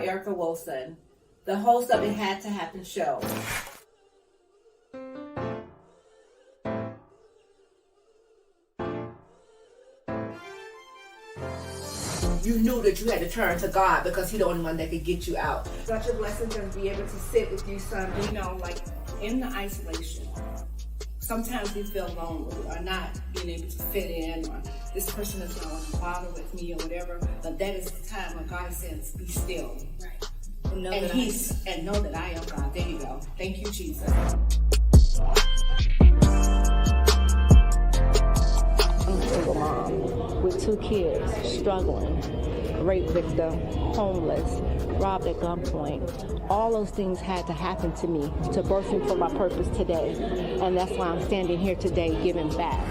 Erica Wilson, the host of It Had to Happen show. You knew that you had to turn to God because He's the only one that could get you out. Such a blessing to be able to sit with you, son. You know, like in the isolation, sometimes we feel lonely or not being able to fit in, or this person is not going to bother with me or whatever. But that is the time when God says, "Be still." Right. And know that I am God. There you go. Thank you, Jesus. I'm a single mom with 2 kids, struggling, rape victim, homeless, robbed at gunpoint. All those things had to happen to me to birth me for my purpose today. And that's why I'm standing here today giving back.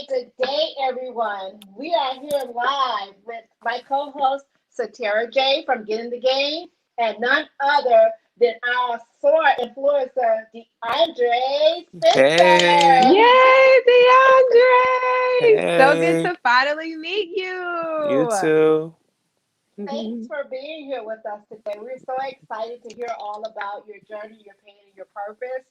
Good day, everyone. We are here live with my co-host, Satara J from Get in the Game, and none other than our SOAR influencer, Deandre Spencer. Hey. Yay, Deandre! So good Hey. to finally meet you. You too. Thanks for being here with us today. We're so excited to hear all about your journey, your pain, and your purpose.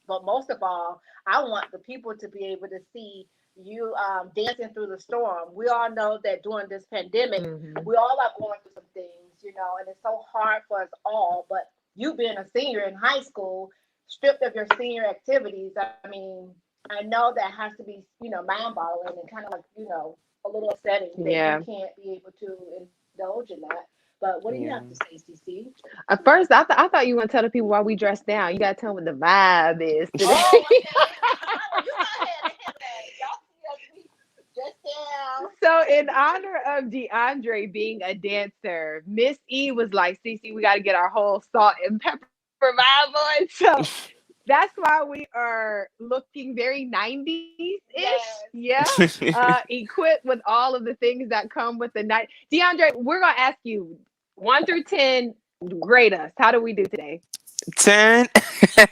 But most of all, I want the people to be able to see you dancing through the storm. We all know that during this pandemic, we all are going through some things, you know, and it's so hard for us all. But you being a senior in high school, stripped of your senior activities, I mean, I know that has to be, you know, mind-boggling and kind of like, you know, a little upsetting that you can't be able to indulge in that. But what do you have to say, CC? At first, I thought you want to tell the people why we dressed down. You got to tell them what the vibe is today. Oh, okay. You go ahead and y'all see us, we just down. So, in honor of Deandre being a dancer, Miss E was like, "Cece, we got to get our whole salt and pepper vibe on." So that's why we are looking very 90s-ish. Yes. Yeah. Equipped with all of the things that come with the night. Deandre, we're going to ask you 1 through 10, grade us. How do we do today? 10. All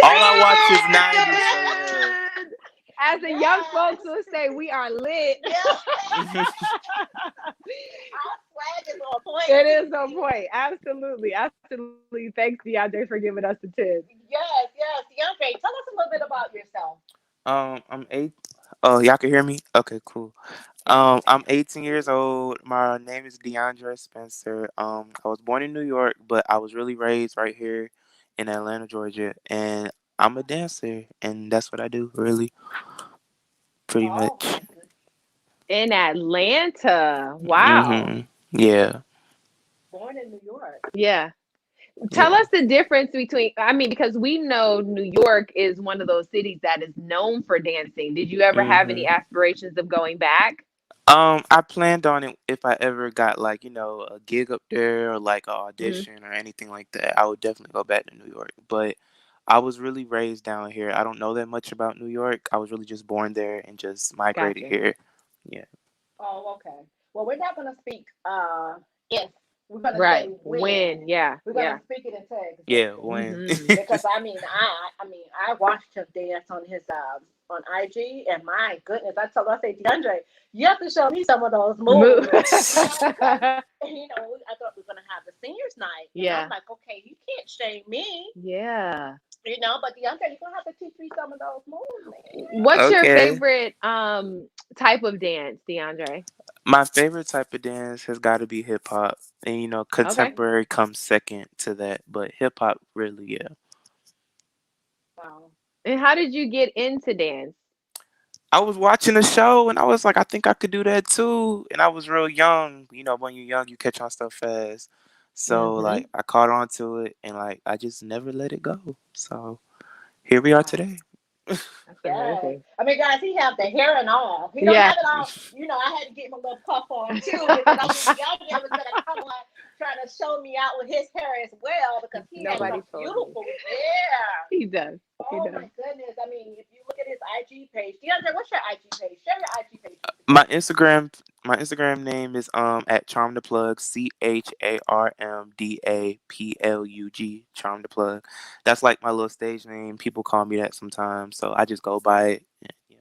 I watch is 90s. So yeah. As the young folks will say, we are lit. Yeah. Our swag is on point. It is on point. Absolutely. Absolutely. Thanks, Deandre, for giving us the 10. Yes. Deandre, tell us a little bit about yourself. I'm 8. Oh, y'all can hear me? Okay, cool. I'm 18 years old. My name is Deandre Spencer. I was born in New York, but I was really raised right here in Atlanta, Georgia, and I'm a dancer, and that's what I do, really, pretty much. In Atlanta. Wow. Yeah. Born in New York. Yeah. Tell us the difference between, I mean, because we know New York is one of those cities that is known for dancing. Did you ever have any aspirations of going back? I planned on it if I ever got like, a gig up there or like an audition or anything like that. I would definitely go back to New York. But I was really raised down here. I don't know that much about New York. I was really just born there and just migrated here. Yeah. Oh, okay. Well, we're not going to speak if We're gonna say Right. when. When? Yeah. We're Yeah. gonna speak it into Yeah, existence. when. Hmm. Because I watched him dance on his on IG, and my goodness, I told him, I said, DeAndre, you have to show me some of those moves, because I thought we were gonna have the seniors night, and I'm Yeah. like, okay, you can't shame me, Yeah. but DeAndre, you're gonna have to teach me some of those moves, man. What's your Okay. favorite type of dance, DeAndre? My favorite type of dance has got to be hip hop, and Okay. contemporary comes second to that, but hip hop really, yeah. Wow. And how did you get into dance? I was watching a show and I was like, I think I could do that too. And I was real young. When you're young, you catch on stuff fast. So Hmm. like I caught on to it and like I just never let it go. So here we are Wow. today. That's Yes. amazing. I mean, guys, he have the hair and all. He don't Yeah. have it all. I had to get him a little puff on too, because I knew DeAndre was gonna come on trying to show me out with his hair as well, because he has Nobody some told me. beautiful hair. He does. He Oh does. my goodness. I mean, if you look at his IG page, DeAndre, what's your IG page? Share your IG page with the My guys. Instagram name is at Charm the Plug, CharmDaplug, Charm the Plug. That's like my little stage name. People call me that sometimes, so I just go by it. Yeah.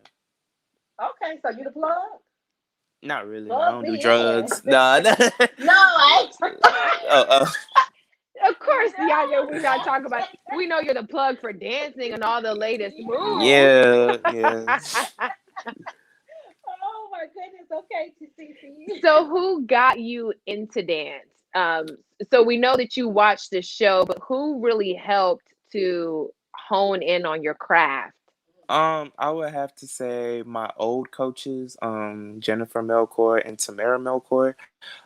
Okay, so you the plug? Not really. No, I Plug don't do me in. drugs. Nah. Nah. No, I ain't. Oh, Of course, DeAndre, we're not talking about. No. We know you're the plug for dancing and all the latest moves. yeah, yeah. Oh my goodness. Okay, TCC. So, who got you into dance? So we know that you watched the show, but who really helped to hone in on your craft? I would have to say my old coaches, Jennifer Melcourt and Tamara Melcourt.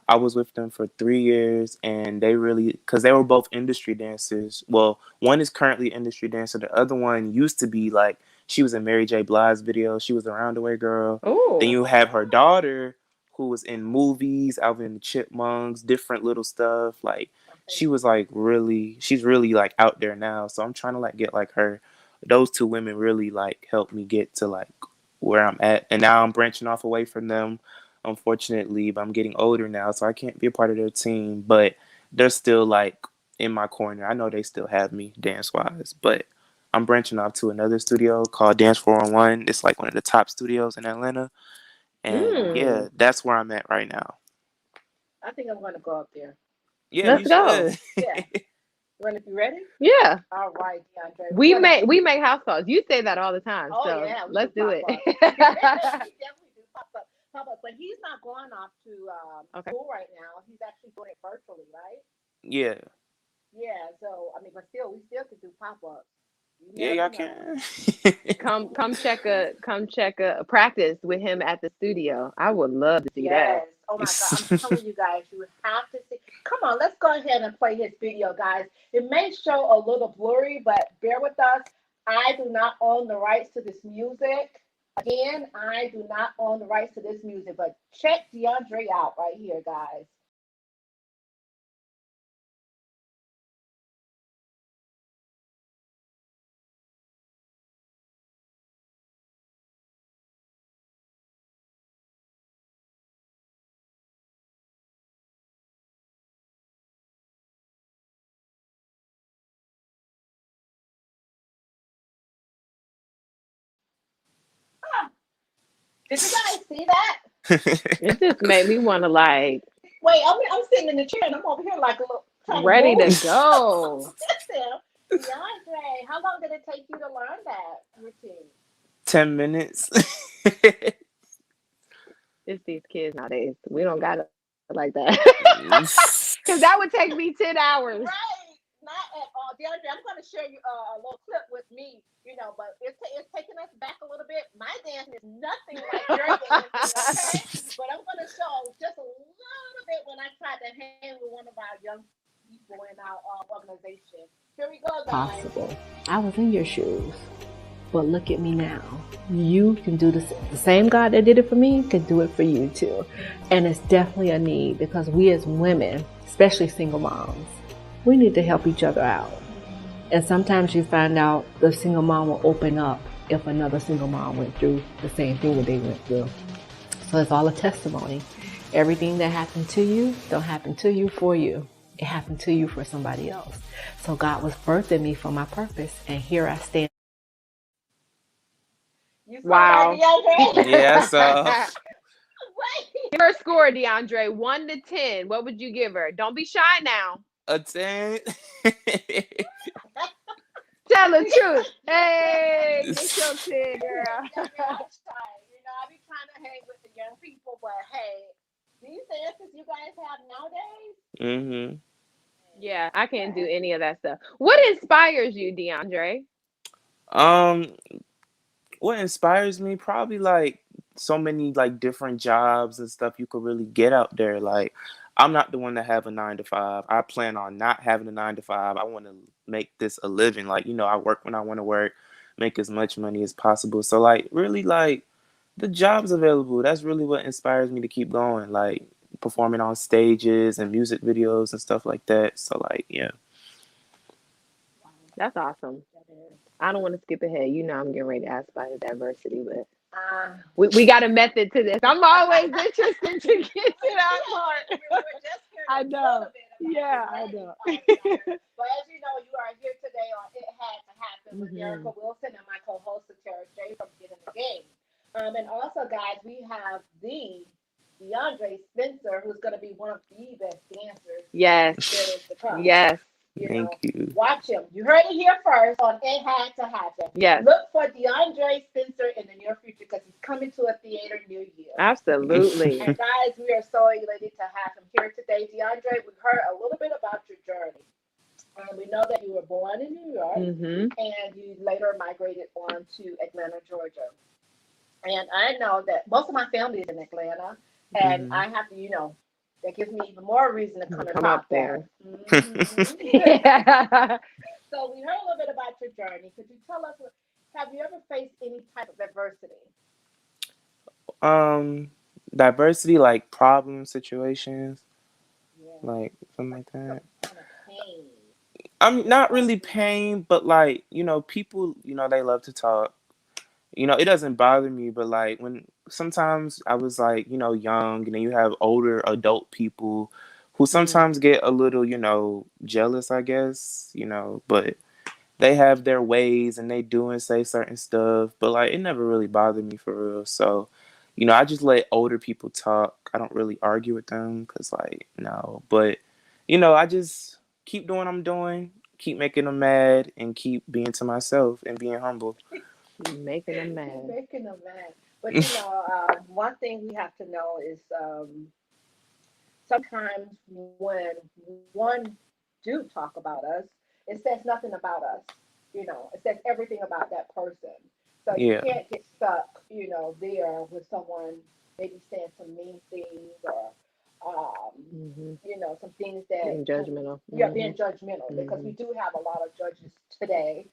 I was with them for 3 years, and they really, because they were both industry dancers. Well, one is currently industry dancer. The other one used to be like, she was in Mary J. Blige's video. She was a Roundaway girl. Then Oh, you have her daughter, who was in movies, Alvin and the Chipmunks, different little stuff. Like, she's really like out there now. So I'm trying to like get like her. Those two women really like helped me get to like where I'm at, and now I'm branching off away from them, unfortunately. But I'm getting older now, so I can't be a part of their team. But they're still like in my corner. I know they still have me dance wise, but I'm branching off to another studio called Dance 401. It's like one of the top studios in Atlanta, and yeah, mm, that's where I'm at right now. I think I'm gonna go up there. Yeah, let's you go. should. Yeah. Well, if you ready? Yeah, All right, DeAndre. We're we gonna make we make house calls. You say that all the time, Oh so yeah, we let's do pop it. up. We definitely do pop up. Pop up. But he's not going off to Okay. school right now. He's actually doing it virtually, right? Yeah, Yeah. So I mean, but still, we still could do pop ups. You yeah, never y'all know. can. Come check a practice with him at the studio. I would love to see that. Yes. Oh my God. I'm telling you guys, you have to see. Come on, let's go ahead and play his video, guys. It may show a little blurry, but bear with us. I do not own the rights to this music. Again, I do not own the rights to this music, but check DeAndre out right here, guys. Did you guys see that? It just made me want to like Wait, I'm sitting in the chair and I'm over here like a little trying to ready move. to go. Listen, DeAndre, how long did it take you to learn that routine? 10 minutes. It's these kids nowadays. We don't got it like that. Because that would take me 10 hours. Right, not at all. DeAndre, I'm going to share you a little clip with me, but it's taking us back a little bit. My dancing is nothing like your dancing, okay? But I'm going to show just a little bit when I tried to hang with one of our young people in our organization. Here we go, guys. Possible. I was in your shoes, but look at me now. You can do the same God that did it for me can do it for you too. And it's definitely a need, because we as women, especially single moms, we need to help each other out. And sometimes you find out the single mom will open up if another single mom went through the same thing that they went through. So it's all a testimony. Everything that happened to you don't happen to you for you. It happened to you for somebody else. So God was birthing me for my purpose, and here I stand. You saw Wow. that, DeAndre? Yeah, so Wait. Give her a score, DeAndre. 1 to 10. What would you give her? Don't be shy now. a 10. Tell the truth. Hey, get your 10, Yeah, girl. I'm shy. I be trying to hang with the young people, but hey, these answers you guys have nowadays. hmm Yeah, I can't do any of that stuff. What inspires you, DeAndre? Um, what inspires me? Probably like so many like different jobs and stuff you could really get out there. Like, I'm not the one to have a 9 to 5. I plan on not having a 9 to 5. I want to make this a living. Like, I work when I want to work, make as much money as possible. So like, really like the jobs available. That's really what inspires me to keep going. Like performing on stages and music videos and stuff like that. So like, yeah. That's awesome. I don't want to skip ahead. I'm getting ready to ask about the diversity, but Uh, we got a method to this. I'm always interested to get to that part. we're just here I a know. little bit Yeah, about I this, know. but as you know, you are here today on It Had to Happen with Mhm. Erica Wilson and my co-host Tara J from Get in the Game. And also, guys, we have the Deandre Spencer, who's going to be one of the best dancers Yes. there is to come. Yes. Thank you. Watch him. You heard it here first on It Had to Happen. Yes. Look for Deandre Spencer in the near future because he's coming to a theater near you. Absolutely. And guys, we are so elated to have him here today. Deandre, we heard a little bit about your journey. We know that you were born in New York Mm-hmm. and you later migrated on to Atlanta, Georgia. And I know that most of my family is in Atlanta, and Mhm. I have to, that gives me even more reason to come and Come up pop there. that. Yeah. So we heard a little bit about your journey. Could you tell us, have you ever faced any type of adversity? um, Diversity, like problem situations, Yeah. like something Like like some that. kind of pain. I'm What not was really pain, but like, people, they love to talk. It doesn't bother me, but like when sometimes I was like, young, and then you have older adult people who Mm. sometimes get a little, jealous, I guess, but they have their ways and they do and say certain stuff, but like it never really bothered me for real. So, I just let older people talk. I don't really argue with them because, like, no, but I just keep doing what I'm doing, keep making them mad, and keep being to myself and being humble. Keep making them keep mad. making them mad? But one thing we have to know is sometimes when one do talk about us, it says nothing about us. It says everything about that person. So you Yeah. can't get stuck, there with someone maybe saying some mean things or, Mm-hmm. some things that Being judgmental. you're Mm-hmm. being judgmental because Mm-hmm. we do have a lot of judges today.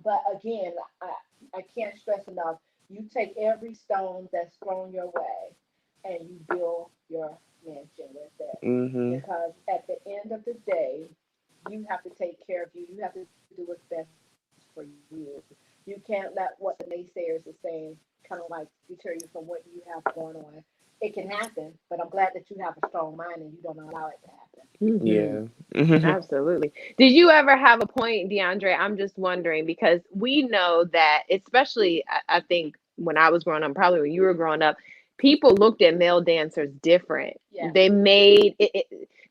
But again, I can't stress enough. You take every stone that's thrown your way and you build your mansion with it. Mhm. Because at the end of the day, you have to take care of you. You have to do what's best for you. You can't let what the naysayers are saying kind of like deter you from what you have going on. It can happen, but I'm glad that you have a strong mind and you don't allow it to happen. Mm-hmm. Yeah. Mhm. Absolutely. Did you ever have a point, DeAndre? I'm just wondering because we know that, especially I think when I was growing up, probably when you were growing up, people looked at male dancers different. Yeah. They made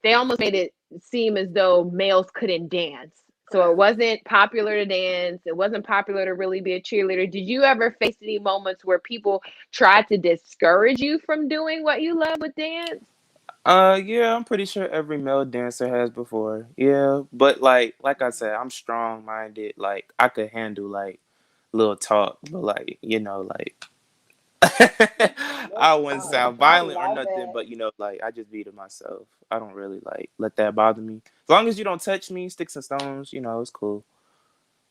they almost made it seem as though males couldn't dance. So it Correct. wasn't popular to dance. It wasn't popular to really be a cheerleader. Did you ever face any moments where people tried to discourage you from doing what you love with dance? Yeah, I'm pretty sure every male dancer has before. Yeah, but like I said, I'm strong minded. Like I could handle like little talk, but like like I Little wouldn't talk. sound I violent or love nothing, it. but like I just be to myself. I don't really like let that bother me. As long as you don't touch me, sticks and stones, it's cool.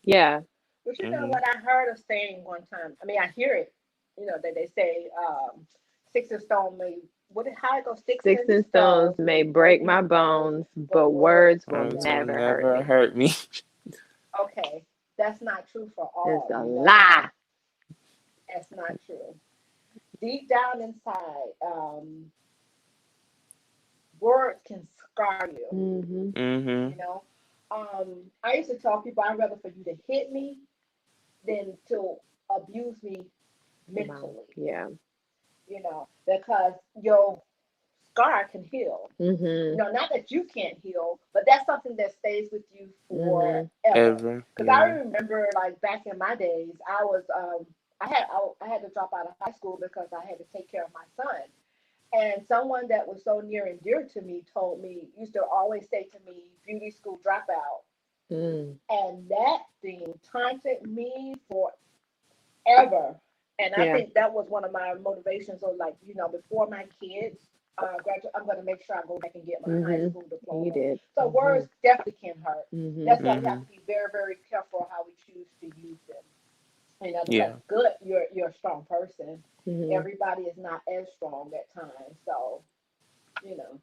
Yeah. But you know Mhm. what I heard of saying one time? I mean, I hear it, that they say, sticks and stone may, how it goes, sticks Sticks and and stones stones may may break break my my bones, bones, but but words words will will Words will never never hurt hurt never me. me. hurt me. Okay, that's not true for It's all. a You know that? lie. That's not true. Deep down inside, words can scar you. Mm-hmm. You know, I used to tell people I'd rather for you to hit me than to abuse me Wow. mentally. Yeah. You know, because your scar can heal. Mm-hmm. Not that you can't heal, but that's something that stays with you Mm-hmm. forever. Ever. Because I Yeah. remember, like back in my days, I had to drop out of high school because I had to take care of my son. And someone that was so near and dear to me told me, used to always say to me, beauty school dropout. Mm. And that thing taunted me forever. And I Yeah. think that was one of my motivations. Of like, before my kids graduate, I'm going to make sure I go back and get my high Mm-hmm. school You diploma. did. So Mm-hmm. words definitely can hurt. Mm-hmm. That's why we have Mhm. to be very, very careful how we choose to use them. Because Yeah. good, you're a strong person. Mm-hmm. Everybody is not as strong at times. So, you know.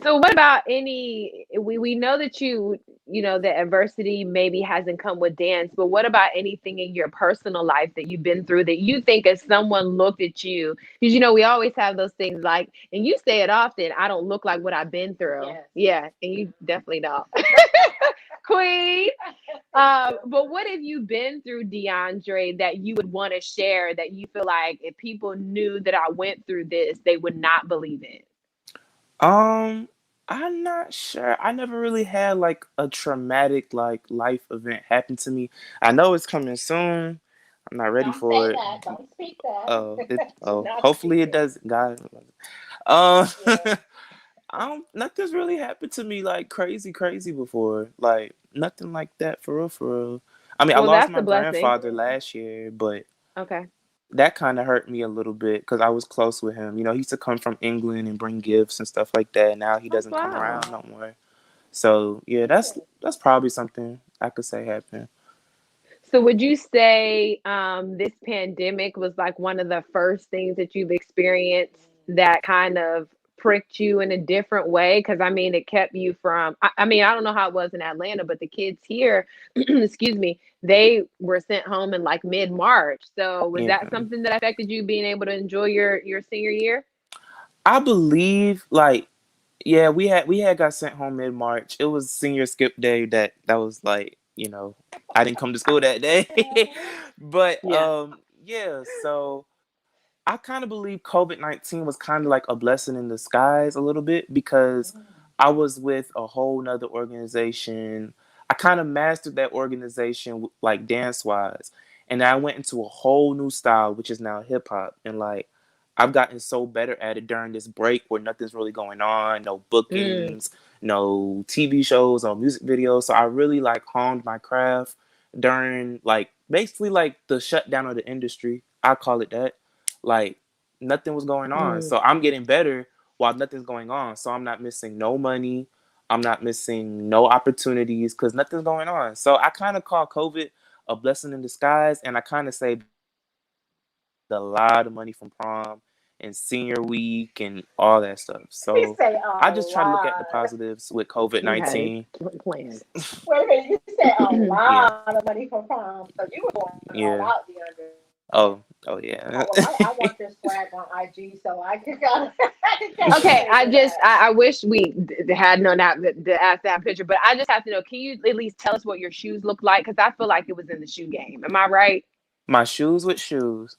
So what about we know that the adversity maybe hasn't come with dance, but what about anything in your personal life that you've been through that you think if someone looked at you, because we always have those things like, and you say it often, I don't look like what I've been through. Yes. Yeah, and you definitely don't. Queen. But what have you been through, DeAndre, that you would want to share that you feel like if people knew that I went through this, they would not believe it? Um, I'm not sure. I never really had like a traumatic like life event happen to me. I know it's coming soon. I'm not ready Don't say for it. that. Don't speak that. Do Oh, not hopefully speak it it. does. God. Um, Yes. nothing's really happened to me like crazy, crazy before. Like nothing like that for real, for real. I mean, I Well, lost that's a my blessing. grandfather last year, but Okay. that kind of hurt me a little bit because I was close with him. You know, he used to come from England and bring gifts and stuff like that. Now he Oh, doesn't come wow. around no more. So yeah, Yes. that's probably something I could say happened. So would you say this pandemic was like one of the first things that you've experienced that kind of pricked you in a different way? Because I mean, it kept you from, I mean, I don't know how it was in Atlanta, but the kids here, excuse me, they were sent home in like mid-March. So was Yeah, that something that affected you being able to enjoy your senior year? I believe like yeah, we had got sent home mid March. It was senior skip day that was like I didn't come to school that day, but Yeah. yeah, so I kind of believe COVID-19 was kind of like a blessing in disguise a little bit because I was with a whole nother organization. I kind of mastered that organization like dance wise. And I went into a whole new style, which is now hip hop. And like I've gotten so better at it during this break where nothing's really going on, no Mm, bookings, no TV shows, no music videos. So I really like honed my craft during like basically like the shutdown of the industry. I call it that, like nothing was going on. mm. So I'm getting better while nothing's going on. So I'm not missing no money. I'm not missing no opportunities because nothing's going on. So I kind of call COVID a blessing in disguise, and I kind of saved a lot of money from prom and senior week and all that stuff. So I We just try to say look at the a positives lot. with COVID You 19. had a plan. Wait a minute, you said a Yeah, lot of money for prom. So you were going all yeah. out, DeAndre. Oh yeah. Well, I want your swag on IG so I can I can catch a Okay, taste of that. I wish we had known that to ask that picture, but I just have to know. Can you at least tell us what your shoes look like? Because I feel like it was in the shoe game. Am I right? My shoes with shoes.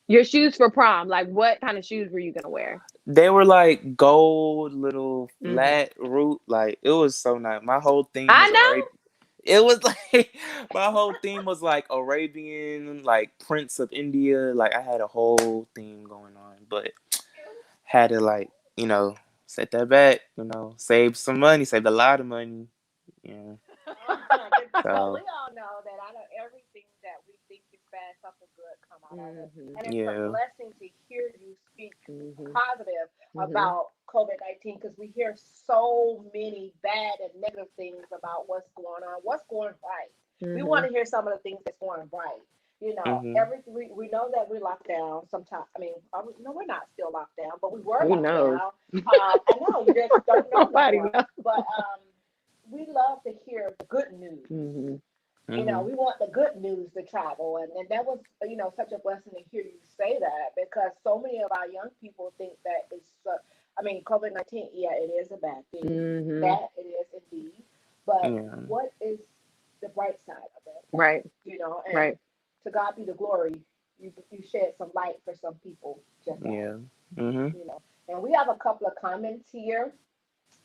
Your shoes for prom. Like, what kind of shoes were you gonna wear? They were like gold, little Hmm. flat root. Like it was so nice. My whole theme I was know. Arabian. It was like my whole theme was like Arabian, like Prince of India. Like I had a whole theme going on, but had to like set that back. Save some money, saved a lot of money. Yeah. But we So all know that out of everything that we think is bad, something good come out of it. Hmm. And it's a yeah. blessing to hear you speak Hmm. positive Hmm. about COVID-19 because we hear so many bad and negative things about what's going on, what's going right. We want Hmm. to hear some of the things that's going right. Mhm. We know that we're locked down sometimes. I mean, no, we're not still locked down, but we were Who locked knows? down. I know you just don't know no Nobody more. knows. But we love to hear the good news. Hmm. Mhm. We want the good news to travel, and that was such a blessing to hear you say that because so many of our young people think that it's I mean, COVID-19, yeah, it is a bad thing. Mm-hmm. That it is indeed. But Yeah. what is the bright side of it? Right. And Right. to God be the glory. You shed some light for some people just now. Yeah. Mhm. And we have a couple of comments here.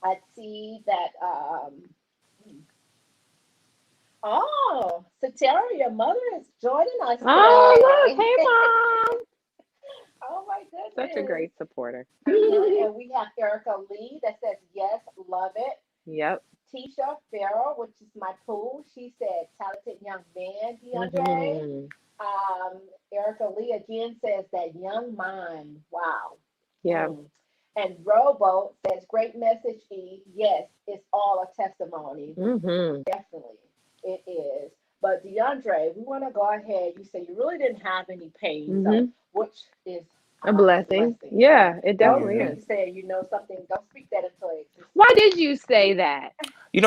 I see that oh, Satara, your mother is joining us Oh, look. today. Hey, Mom. Oh my Such a goodness. great supporter. And we have Erica Lee that says yes, love it. Yep. Tisha Farrell, which is my poo, she said talented young man, DeAndre. Mm-hmm. Um, Erica Lee again says that young mind. Wow. Yeah. Mm. And Robo says, great message, E. Yes, it's all a testimony. Mm-hmm. Definitely, it is. But DeAndre, we want to go ahead. You say you really didn't have any pain, so Mm-hmm. which is A a blessing. blessing. So Yeah, it don't definitely Yeah. is. speak, say you know something. Don't speak that into Why existence. did you say that?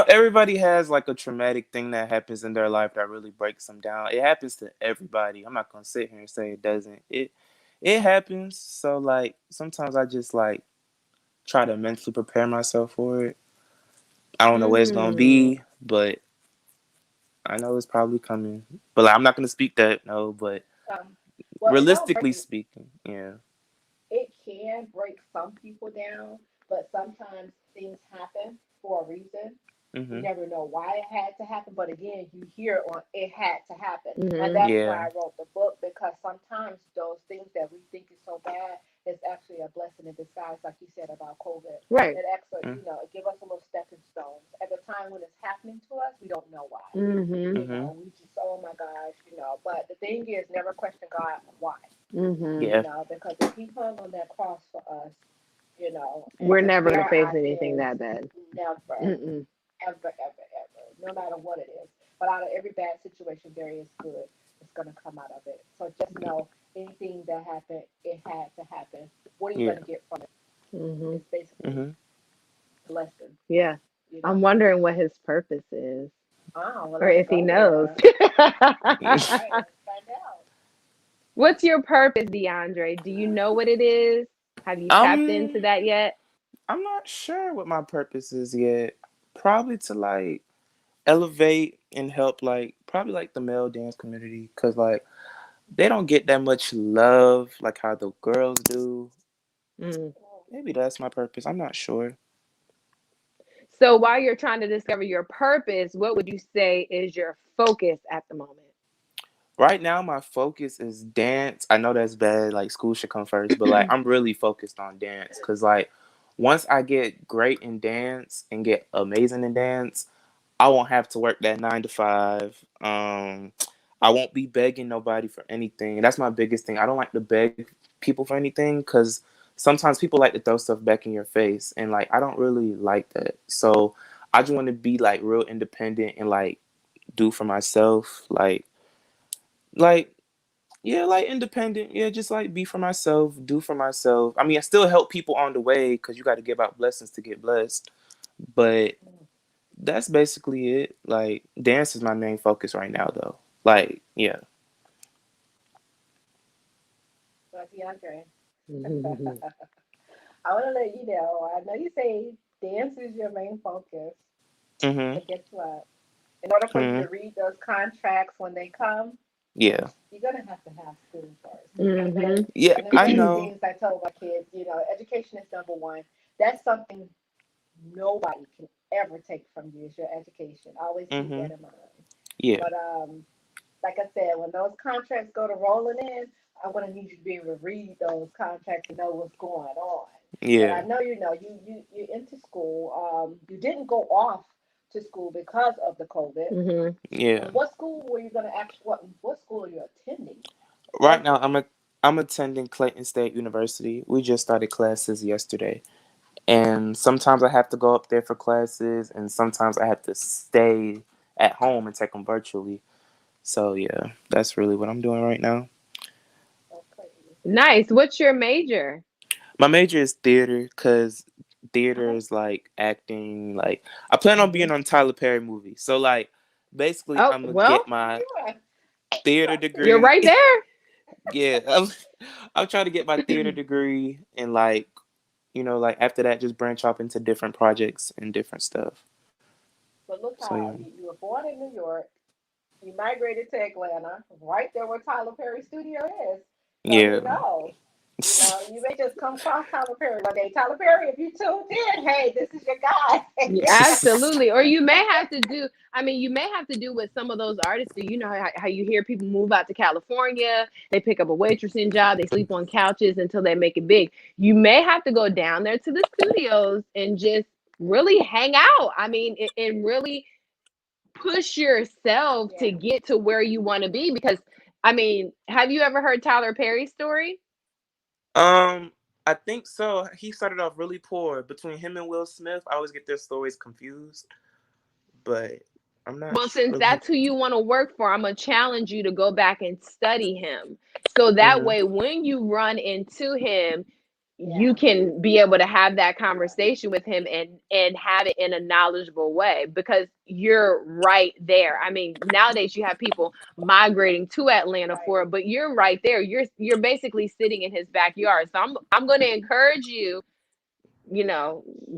Everybody has like a traumatic thing that happens in their life that really breaks them down. It happens to everybody. I'm not gonna sit here and say it doesn't. It happens. So like sometimes I just like try to mentally prepare myself for it. I don't know where it's gonna Mm. be, but I know it's probably coming. But like, I'm not gonna speak that no. But Um, well, it don't break. realistically speaking, yeah. It can break some people down, but sometimes things happen for a reason. You Mhm. never know why it had to happen, but again, you hear on it had to happen, and Mm-hmm. that's why Yeah. I wrote the book, because sometimes those things that we think is so bad is actually a blessing in disguise, like you said about COVID. Right. It actually, Mm. it give us a little stepping stones. At the time when it's happening to us, we don't know why. Mm-hmm. Mhm. We just, oh my gosh. But the thing is, never question God why. Mm-hmm. Yeah. Because if He hung on that cross for us, and We're to never gonna bear face our anything sins, that bad. never, Mm-mm. ever, ever, ever, no matter what it is. But out of every bad situation, there is good that's going to come out of it. So just know anything that happened, it had to happen. What are you Yeah. going to get from it? Mm-hmm. It's basically Mhm. a lesson, Yeah. you I'm know. wondering what his purpose is, Oh, well, or let's if he go knows. there. All right, let's find out. What's your purpose, DeAndre? Do you know what it is? Have you tapped um, into that yet? I'm not sure what my purpose is yet. Probably to like elevate and help like probably like the male dance community because like they don't get that much love like how the girls do. Mm. Maybe that's my purpose. I'm not sure. So while you're trying to discover your purpose, what would you say is your focus at the moment? Right now my focus is dance. I know that's bad, like school should come first, but like I'm really focused on dance because like once I get great in dance and get amazing in dance, I won't have to work that 9 to 5. I won't be begging nobody for anything. That's my biggest thing. I don't like to beg people for anything because sometimes people like to throw stuff back in your face, and like I don't really like that. So I just want to be like real independent and like do for myself. Like yeah, like independent. Yeah, just like be for myself, do for myself. I mean, I still help people on the way because you got to give out blessings to get blessed. But that's basically it. Like dance is my main focus right now, though. Like yeah. But DeAndre, Mm-hmm. I want to let you know. I know you say dance is your main focus, Mhm. but guess what? In order for you to Mhm. read those contracts when they come, Yeah. you're gonna have school first. Mm-hmm. Yeah, And the I main know. things I told my kids, education is number one. That's something nobody can ever take from you is your education. Always keep that Mhm. in mind. Yeah. But like I said, when those contracts go to rolling in, I'm gonna need you to be able to read those contracts and know what's going on. And I Yeah. know you into school. You didn't go off to school because of the COVID. Mm-hmm. Yeah. And what school were you gonna actually? What school are you attending? Right What now, I'm attending Clayton State University. We just started classes yesterday, and sometimes I have to go up there for classes, and sometimes I have to stay at home and take them virtually. So yeah, that's really what I'm doing right now. okay. Nice. What's your major? My major is theater because theater Oh, is like acting. Like I plan on being Mm-hmm. on Tyler Perry movies. So like basically, Oh, I'm gonna get well, my you are theater you're degree. right there. Yeah, I'm trying to get my theater degree and like like after that, just branch off into different projects and different stuff. But look So yeah, how you were born in New York. You migrated to Atlanta, right there where Tyler Perry studio is. So yeah. who knows? You may just come across Tyler Perry one day. Tyler Perry, if you tuned in, hey, this is your guy. Yeah, absolutely. Or you may have to do, I mean, you may have to do what some of those artists do. You know how you hear people move out to California, they pick up a waitressing job, they sleep on couches until they make it big. You may have to go down there to the studios and just really hang out. I mean, and really push yourself to Yeah. get to where you want to be. Because, I mean, have you ever heard Tyler Perry's story? Um, I think so. He started off really poor. Between him and Will Smith, I always get their stories confused, but I'm not Well, since really. that's who you want to work for, I'm going to challenge you to go back and study him. So that Hmm. way, when you run into him, you Yeah. can be able to have that conversation with him and have it in a knowledgeable way, because you're right there. I mean, nowadays you have people migrating to Atlanta Right. for it, but you're right there. You're basically sitting in his backyard. So I'm going to encourage you,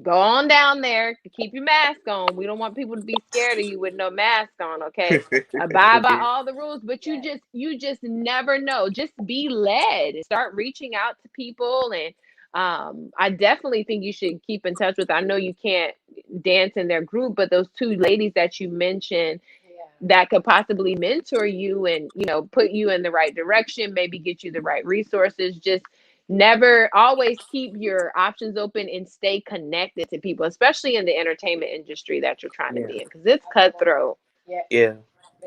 go on down there, keep your mask on. We don't want people to be scared of you with no mask on, okay? Abide by Okay. all the rules, but Yes. you just never know. Just be led. Start reaching out to people, and I definitely think you should keep in touch with. I know you can't dance in their group, but those two ladies that you mentioned Yeah. that could possibly mentor you and put you in the right direction, maybe get you the right resources. Just never always keep your options open and stay connected to people, especially in the entertainment industry that you're trying to Yeah. be in, because it's Absolutely. cutthroat. Yeah. Yeah.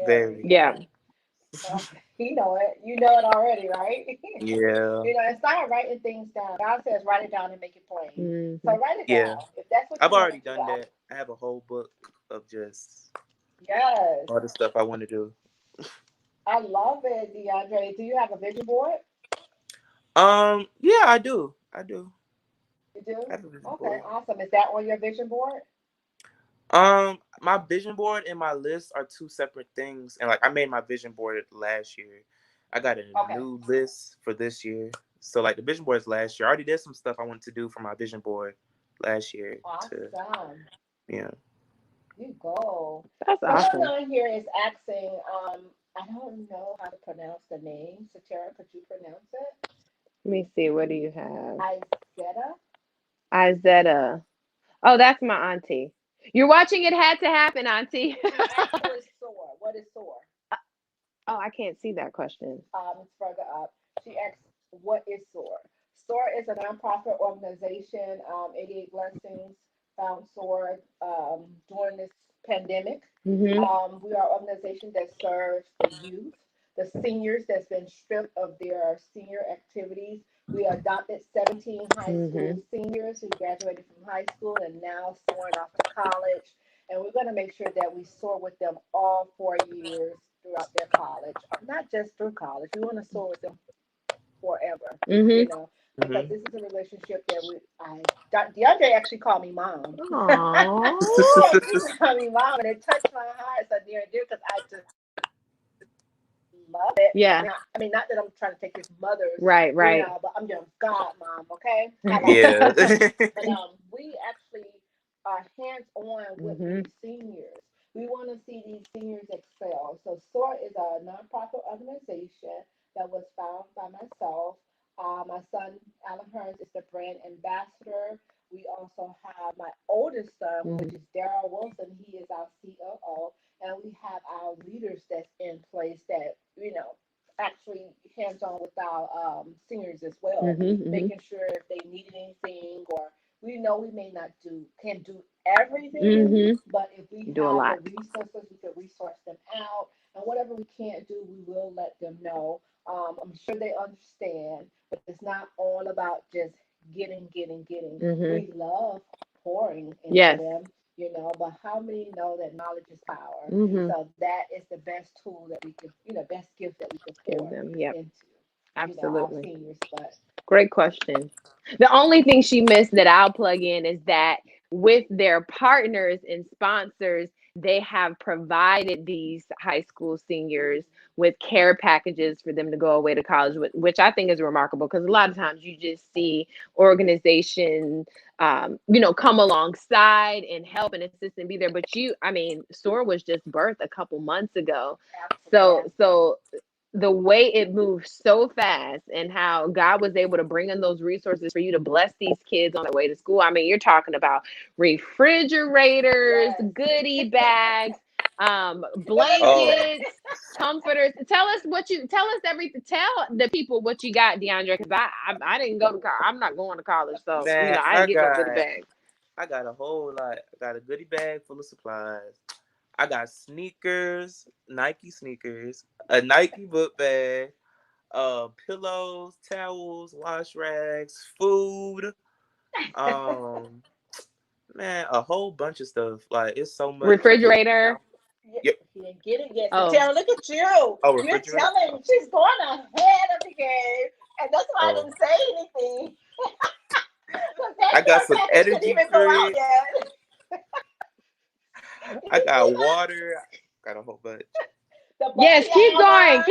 Very. Very. Yeah. You know it. You know it already, right? Yeah. And start writing things down. God says write it down and make it plain. So Hmm. write it Yeah. down. If that's what I've you want already to do, done that. I have a whole book of just yes. all the stuff I want to do. I love it, DeAndre. Do you have a vision board? Yeah, I do. I do. You do? I have a vision Okay, board. awesome. Is that on your vision board? My vision board and my list are two separate things, and like I made my vision board last year. I got a Okay. new list for this year. So like the vision board is last year. I already did some stuff I wanted to do for my vision board last year. To Awesome. yeah. You go. That's Someone awesome. on here is asking, I don't know how to pronounce the name. Satara, could you pronounce it? Let me see. What do you have? Izetta? Izetta. Oh, that's my auntie. You're watching It Had to Happen, auntie. She asked, what is SOAR? What is SOAR? Oh, I can't see that question. It's further up. She asks, what is SOAR? SOAR is a nonprofit organization. 88 Blessings found SOAR during this pandemic. Hmm. We are an organization that serves the youth, the seniors that's been stripped of their senior activities. We adopted 17 high Hmm. school seniors who graduated from high school and now soaring off to college. And we're going to make sure that we soar with them all 4 years throughout their college, not just through college. We want to soar with them forever, Hmm. because Hmm. this is a relationship that DeAndre actually called me mom. He Aww. actually called me mom, and it touched my heart so near and dear because I just love it. Yeah. I mean, not that I'm trying to take his mother's, Right. Right. but I'm your God, mom. Okay, how about Yeah. that? But we actually are hands on with Hmm. these seniors. We want to see these seniors excel. So SOAR is a nonprofit organization that was found by myself. My son Alan Hearns is the brand ambassador. We also have my oldest son, which is Daryl Wilson. He is our COO, and we have our leaders that's in place that actually hands on with our seniors as well, Hmm. making sure if they need anything, or we know we may not can do everything, Hmm. but if we Do a have the lot. resources, we can resource them out, and whatever we can't do, we will let them know. I'm sure they understand, but it's not all about just getting. Hmm. We love pouring into Yes. them, but how many know that knowledge is power? Hmm. So that is the best tool that we could, best gift that we could Give pour them. Yep. into, our Absolutely. seniors. But Great question. The only thing she missed that I'll plug in is that with their partners and sponsors, they have provided these high school seniors with care packages for them to go away to college with, which I think is remarkable because a lot of times you just see organizations, come alongside and help and assist and be there. But SOAR was just birthed a couple months ago. So the way it moved so fast and how God was able to bring in those resources for you to bless these kids on their way to school. I mean, you're talking about refrigerators, goodie bags, blankets, comforters. Tell the people what you got, Deandre, because I didn't go to college. I'm not going to college, so Man, I didn't get no goodie bag. I got a whole lot. I got a goodie bag full of supplies. I got sneakers, Nike sneakers, a Nike book bag, pillows, towels, wash rags, food, man, a whole bunch of stuff. Like, it's so much. Refrigerator. Yep. He didn't get it yet. Oh. So Tara, look at you. Oh, You're telling she's going ahead of the game. And that's why I didn't say anything. I got some energy drinks. I got water. Got a whole bunch. Yes, keep going,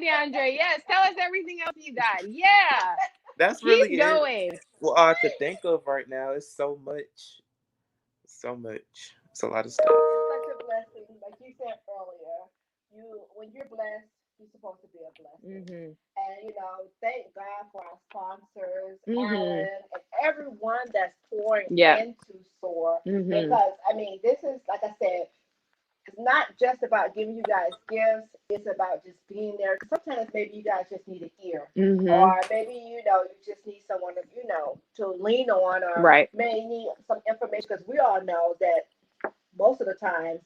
Deandre. Yes, tell us everything else you got. Yeah, that's really keep going. Well, all I could think of right now is so much. It's a lot of stuff. It's such a blessing, like you said earlier. When you're blessed, you're supposed to be a blessing. And thank God for our sponsors, Alan, and everyone that's pouring into SOAR. Because this is, like I said, it's not just about giving you guys gifts. It's about just being there. Because sometimes maybe you guys just need an ear, or maybe you just need someone to lean on, or may need some information. Because we all know that most of the time,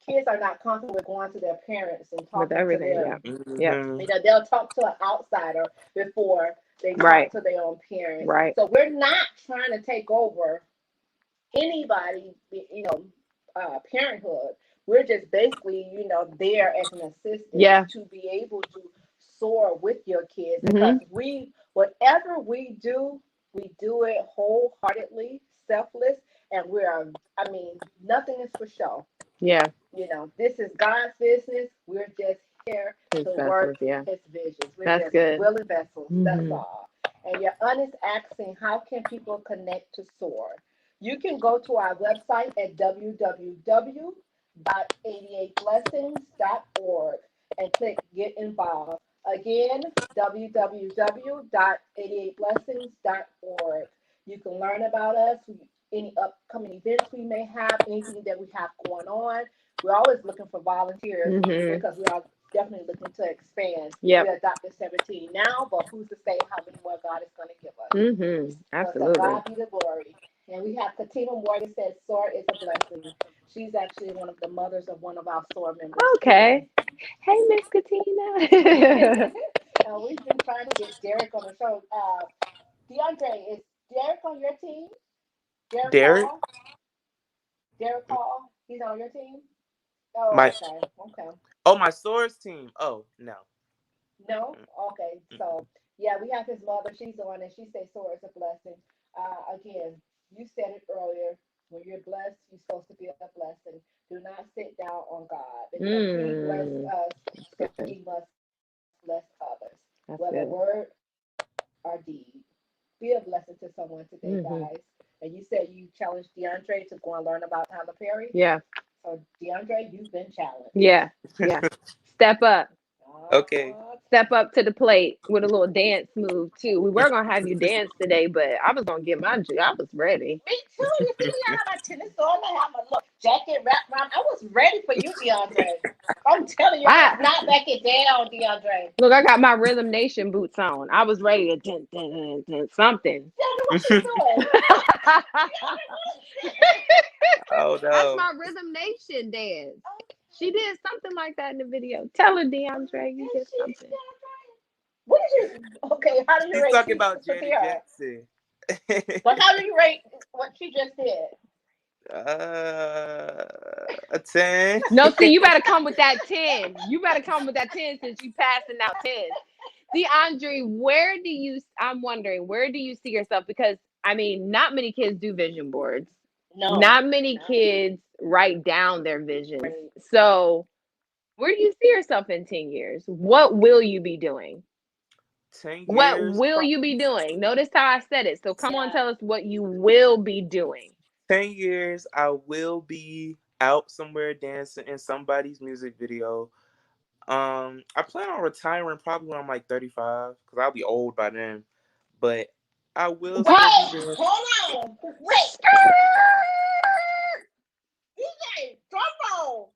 kids are not comfortable with going to their parents and talking with everything. To them. They'll talk to an outsider before they talk to their own parents. Right. So we're not trying to take over anybody, parenthood. We're just basically, there as an assistant to be able to soar with your kids. Because whatever we do it wholeheartedly, selfless, and nothing is for show. Yeah. This is God's business. We're just here to work His visions. We're just willing vessels. That's all. And you're honest asking, how can people connect to SOAR? You can go to our website at www.88blessings.org and click Get Involved. Again, www.88blessings.org. You can learn about us, any upcoming events we may have, anything that we have going on. We're always looking for volunteers because we are definitely looking to expand. Yep. We're adopted 17 now, but who's to say how many more God is going to give us? Absolutely. So God be the glory. And we have Katina Morgan says SOAR is a blessing. She's actually one of the mothers of one of our SOAR members. Okay. Hey, Miss Katina. We've been trying to get Derek on the show. Deandre, is Derek on your team? Derek Hall? He's on your team? Oh, okay. Oh, my SOAR's team. Oh, no. No? Okay. So, yeah, we have his mother. She's on, and she says SOAR is a blessing. Again, you said it earlier. When you're blessed, you're supposed to be a blessing. Do not sit down on God. Because He blessed us, so He must bless others. Whether word or deed. Be a blessing to someone today, guys. And you said you challenged Deandre to go and learn about Tyler Perry? Yeah. So, Deandre, you've been challenged. Yeah. Step up. Okay. Step up to the plate with a little dance move too. We were gonna have you dance today, but I was gonna get my I was ready. Me too. You see me, I have my tennis on, I have my little jacket wrapped around. I was ready for you, Deandre. I'm telling you, I was not backing down, Deandre. Look, I got my Rhythm Nation boots on. I was ready to dun, something. What you doing? Oh no. That's my Rhythm Nation dance. She did something like that in the video. Tell her, Deandre, you did something. What did you? Okay, how do you rate? He's talking about Janet Jackson. But how do you rate what she just did? A 10. No, see, you better come with that 10. You better come with that 10 since you passing out 10. Deandre, I'm wondering, where do you see yourself? Because not many kids do vision boards. No. Not many kids write down their visions. So, where do you see yourself in 10 years? What will you be doing? 10 What years, will you be doing? Notice how I said it. So, come on, tell us what you will be doing. 10 years, I will be out somewhere dancing in somebody's music video. I plan on retiring probably when I'm like 35, because I'll be old by then. But I will Wait, still be dancing. hold on. Wait. DJ, drum roll.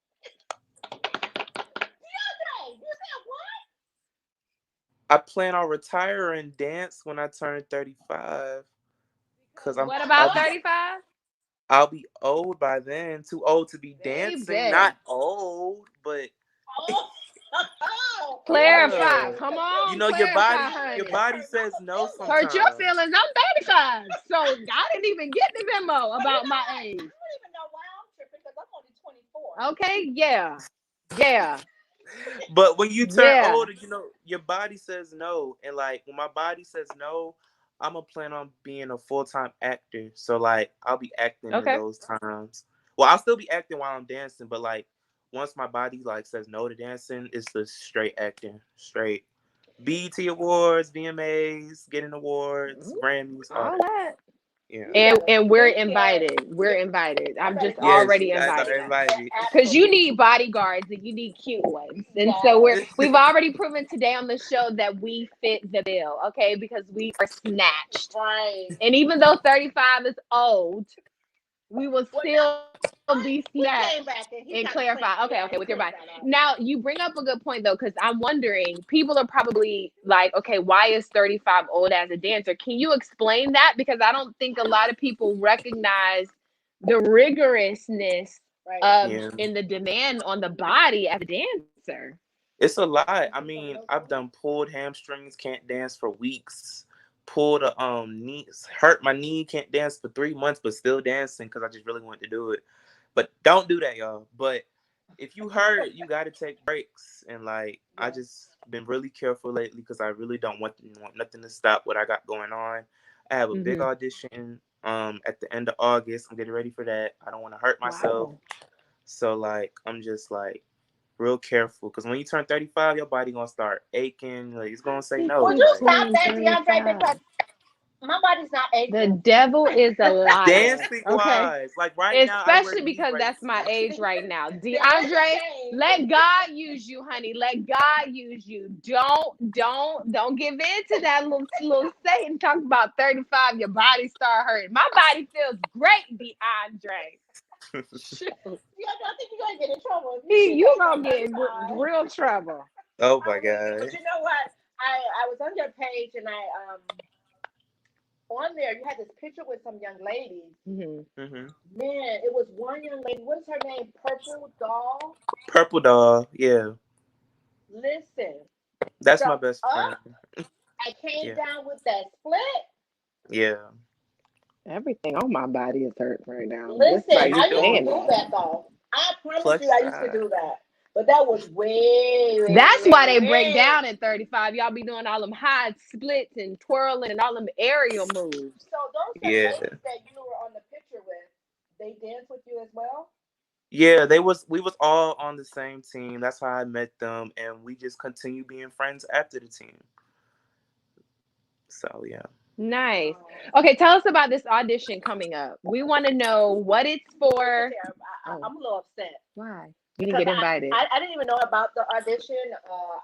DeAndre, you said what? I plan on retiring dance when I turn 35, because What about 35? I'll be old by then. Too old to be dancing. Baby. Not old, but Oh, oh, Clarify. yeah. Come You on, know clarify, your honey. body says no Hurt your sometimes. feelings. I'm 35. So I didn't even get the memo about my age. I don't even know why I'm tripping because I'm only 24. Okay, yeah. Yeah. But when you turn Yeah. older, your body says no. And like when my body says no, I'm gonna plan on being a full-time actor. So like I'll be acting in Okay. those times. Well, I'll still be acting while I'm dancing, but like once my body like says no to dancing, it's the straight acting. Straight BET Awards, VMAs, getting awards, Grammys, all All that. that. Yeah. You better And we're get there. invited. We're invited. I'm just Yes, you already guys are invited. invited. Because you Absolutely. need bodyguards and you need cute ones. And Yes. so we've already proven today on the show that we fit the bill, okay? Because we are snatched. Right. And even though 35 is old, we will Well, still be he snatched came back and he and kind of clarify. cleaned, Okay, yeah, okay, he with your cleaned body. that up. Now you bring up a good point though, because I'm wondering, people are probably like, okay, why is 35 old as a dancer? Can you explain that? Because I don't think a lot of people recognize the rigorousness Right. of Yeah. in the demand on the body as a dancer. It's a lot. I mean, I've done pulled hamstrings, can't dance for weeks. Pulled a knees, hurt my knee, can't dance for 3 months, but still dancing because I just really wanted to do it. But don't do that, y'all. But if you hurt, you got to take breaks. And like, I just been really careful lately because I really don't want nothing to stop what I got going on. I have a big Mm-hmm. audition at the end of August. I'm getting ready for that. I don't want to hurt myself. Wow. So like, I'm just like real careful because when you turn 35, your body gonna start aching. Like it's gonna say no. Would you Like stop that, DeAndre? Because my body's not The aching. devil is a liar. dancing Okay. wise, like right now, I wear Especially knee because that's braces. my age right now. Yeah, that's DeAndre, okay. let God use you, honey. Let God use you. Don't give in to that little Satan talk about 35, your body start hurting. My body feels great, DeAndre. Shoot. Yeah, I think you're gonna get in trouble if You you gonna say get in 35. real trouble. Oh I my mean, god. but you know what? I was on your page and I on there you had this picture with some young ladies. Mm-hmm. hmm Man, it was one young lady. What is her name? Purple Doll. Purple doll. Yeah, Listen, that's the my best friend. up I came Yeah, down with that split. yeah. Everything on my body is hurt right now. Just Listen, How by you you I used to saying doing? do that. that though. I promise Plus you, I used to size. do that. But that was way, way, way, That's why way, they break way. down at 35. Y'all be doing all them high splits and twirling and all them aerial moves. So those young Yeah, ladies that you were on the picture with, they dance with you as well? yeah. We was all on the same team. That's how I met them, and we just continue being friends after the team. So yeah. Nice. Oh. Okay, tell us about this audition coming up. We want to know what it's Well, look for. here, Oh, I'm a little upset why? You didn't because get invited. I didn't even know about the audition.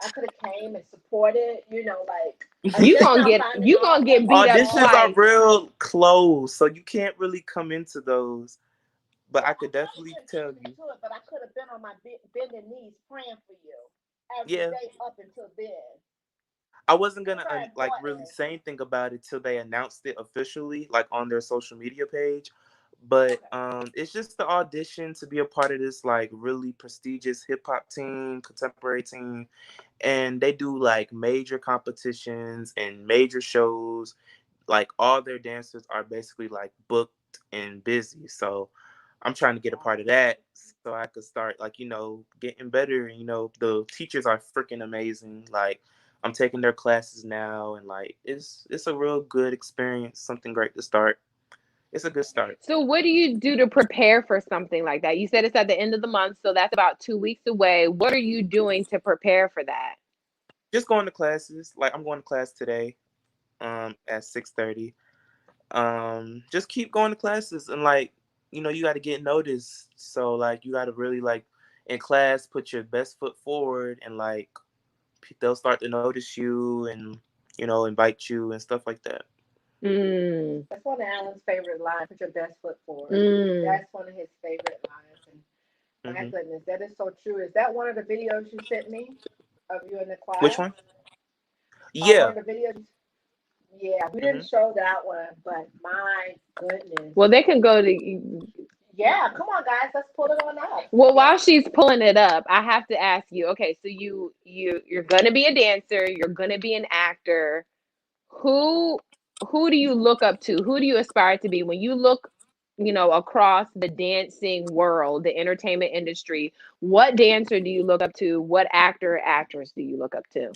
I could have came and supported, like I'm You just gonna now get finding you out gonna what's get beat going up Auditions on. are twice. real close, so you can't really come into those. But Well, I I could really definitely couldn't tell come you. into it, but I could have been on my bending knees praying for you every Yeah, day up until then. I wasn't Those gonna are like really important. say anything about it till they announced it officially, like on their social media page. But Okay. it's just the audition to be a part of this like really prestigious hip hop team, contemporary team, and they do like major competitions and major shows. Like all their dancers are basically like booked and busy. So I'm trying to get a part of that so I could start like, getting better. The teachers are freaking amazing. Like I'm taking their classes now and like it's a real good experience, something great to start. it's a good start. So what do you do to prepare for something like that? You said it's at the end of the month, so that's about 2 weeks away. What are you doing to prepare for that? Just going to classes. Like I'm going to class today, at 6:30. Just keep going to classes and like, you got to get noticed. So like, you got to really like in class put your best foot forward, and like they'll start to notice you and invite you and stuff like that. Mm, That's one of Alan's favorite lines. Put your best foot forward. mm. That's one of his favorite lines. And my Hmm. goodness, that is so true. Is that one of the videos you sent me of you in the Which class? one? One Yeah. of the videos. Yeah, we Hmm. didn't show that one, but my goodness. Well, they can go to. Yeah, come on, guys, let's pull it on up. Well, Yeah. while she's pulling it up, I have to ask you. Okay, so you're gonna be a dancer. You're gonna be an actor. Who who do you look up to? Who do you aspire to be when you look, across the dancing world, the entertainment industry? What dancer do you look up to? What actor or actress do you look up to?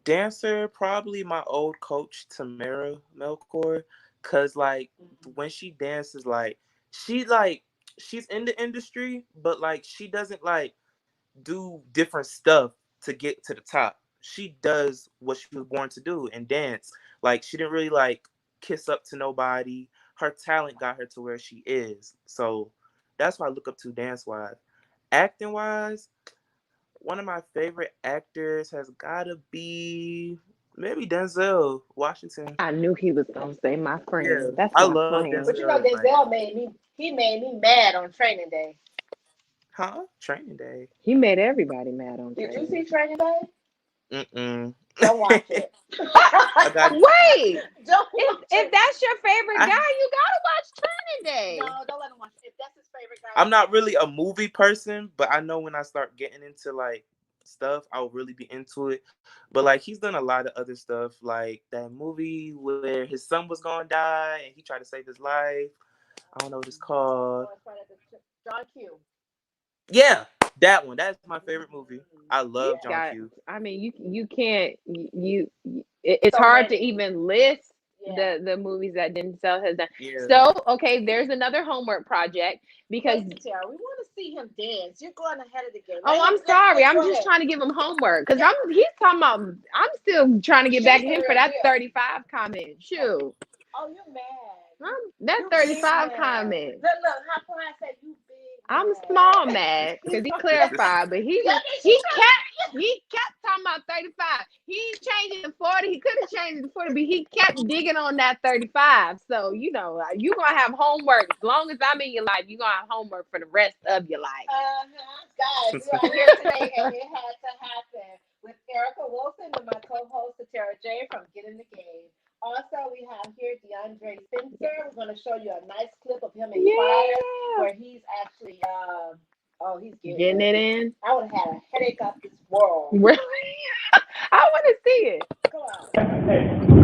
Dancer, probably my old coach Tamara Melkor, cause like Mhm. when she dances, like she's in the industry, but like she doesn't like do different stuff to get to the top. She does what she was born to do and dance. Like she didn't really like kiss up to nobody. Her talent got her to where she is. So that's why I look up to dance wise. Acting wise, one of my favorite actors has gotta be maybe Denzel Washington. I knew he was gonna say my Yeah, friend. That's I my love friend. But you know, Denzel. Like, Denzel made me mad on training day. huh? Training Day. He made everybody mad on Did you training. see training day? Mm-mm. Don't watch it. I got. Wait, Don't if watch if it. that's your favorite I, guy, you gotta watch Training No, Day. don't let him watch it. If that's his favorite guy, I'm not really a movie person, but I know when I start getting into like stuff, I'll really be into it. But like he's done a lot of other stuff, like that movie where his son was gonna die and he tried to save his life. I don't know what it's called. oh, it's right at the John Q. Yeah, that one. That's my favorite movie. Mhm. I He's love John got. Q. I mean, you can't. It's So hard to many. even list Yeah. the movies that Denzel has done. Yeah. So okay, there's another homework project because. Wait, Tara, we want to see him dance. You're going ahead of the game. Oh, I'm Let's sorry. I'm go just ahead. trying to give him homework because Yeah. he's talking about. I'm still trying to get Show back us at the him for real that deal. 35 comment. Shoot, Oh, you're mad. that You big 35 mad. comment. Look, how come I said you big I'm mad? small mad because he clarified, but Yeah, he kept talking about 35. He ain't changing to 40. He could have changed it to 40, but he kept digging on that 35. So you're gonna have homework as long as I'm in your life. You're gonna have homework for the rest of your life. Guys, we are here today, and it had to happen with Erica Wilson and my co-host Tara J from Get in the Game. Also, we have here Deandre Spencer. We're going to show you a nice clip of him in class Yeah, where he's actually, oh, he's getting it in. I would have had a headache up this world. Really, I want to see it. Come on.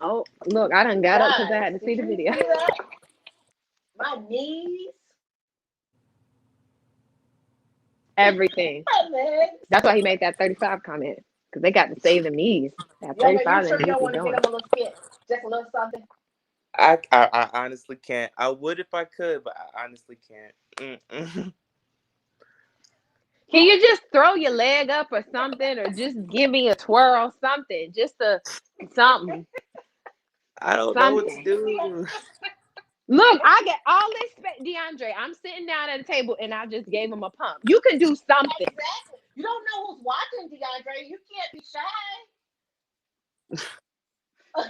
Oh, look, I done got up because I Guys, had to see did the you video. see that? My knees, Everything. my legs. That's why he made that 35 comment because they got to save them knees. That You 35 sure and you keep don't it want to get going. him a little skit? Just a little something? I honestly can't. I would if I could, but I honestly can't. Mm-mm. Can you just throw your leg up or something, or just give me a twirl, something, just something, I don't know what to something. do. Look, I get all this, DeAndre. I'm sitting down at a table and I just gave him a pump. You can do something. Exactly. You don't know who's watching, DeAndre. You can't be shy.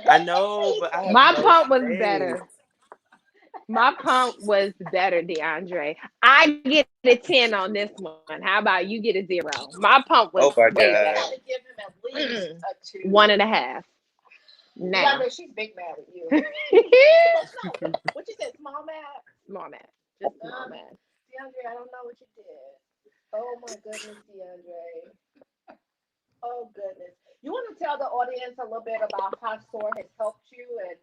I know, but I have My no pump was space. better. My pump was better, DeAndre. I get a 10 on this one. How about you get a 0? My pump was Oh my way You god. better. got to give him at least a 2. 1.5. Now. DeAndre, she's big mad with you. No, what you said, small mad? Small man. Just small man. DeAndre, I don't know what you did. Oh my goodness, DeAndre. Oh goodness. You want to tell a little bit about how SOAR has helped you, and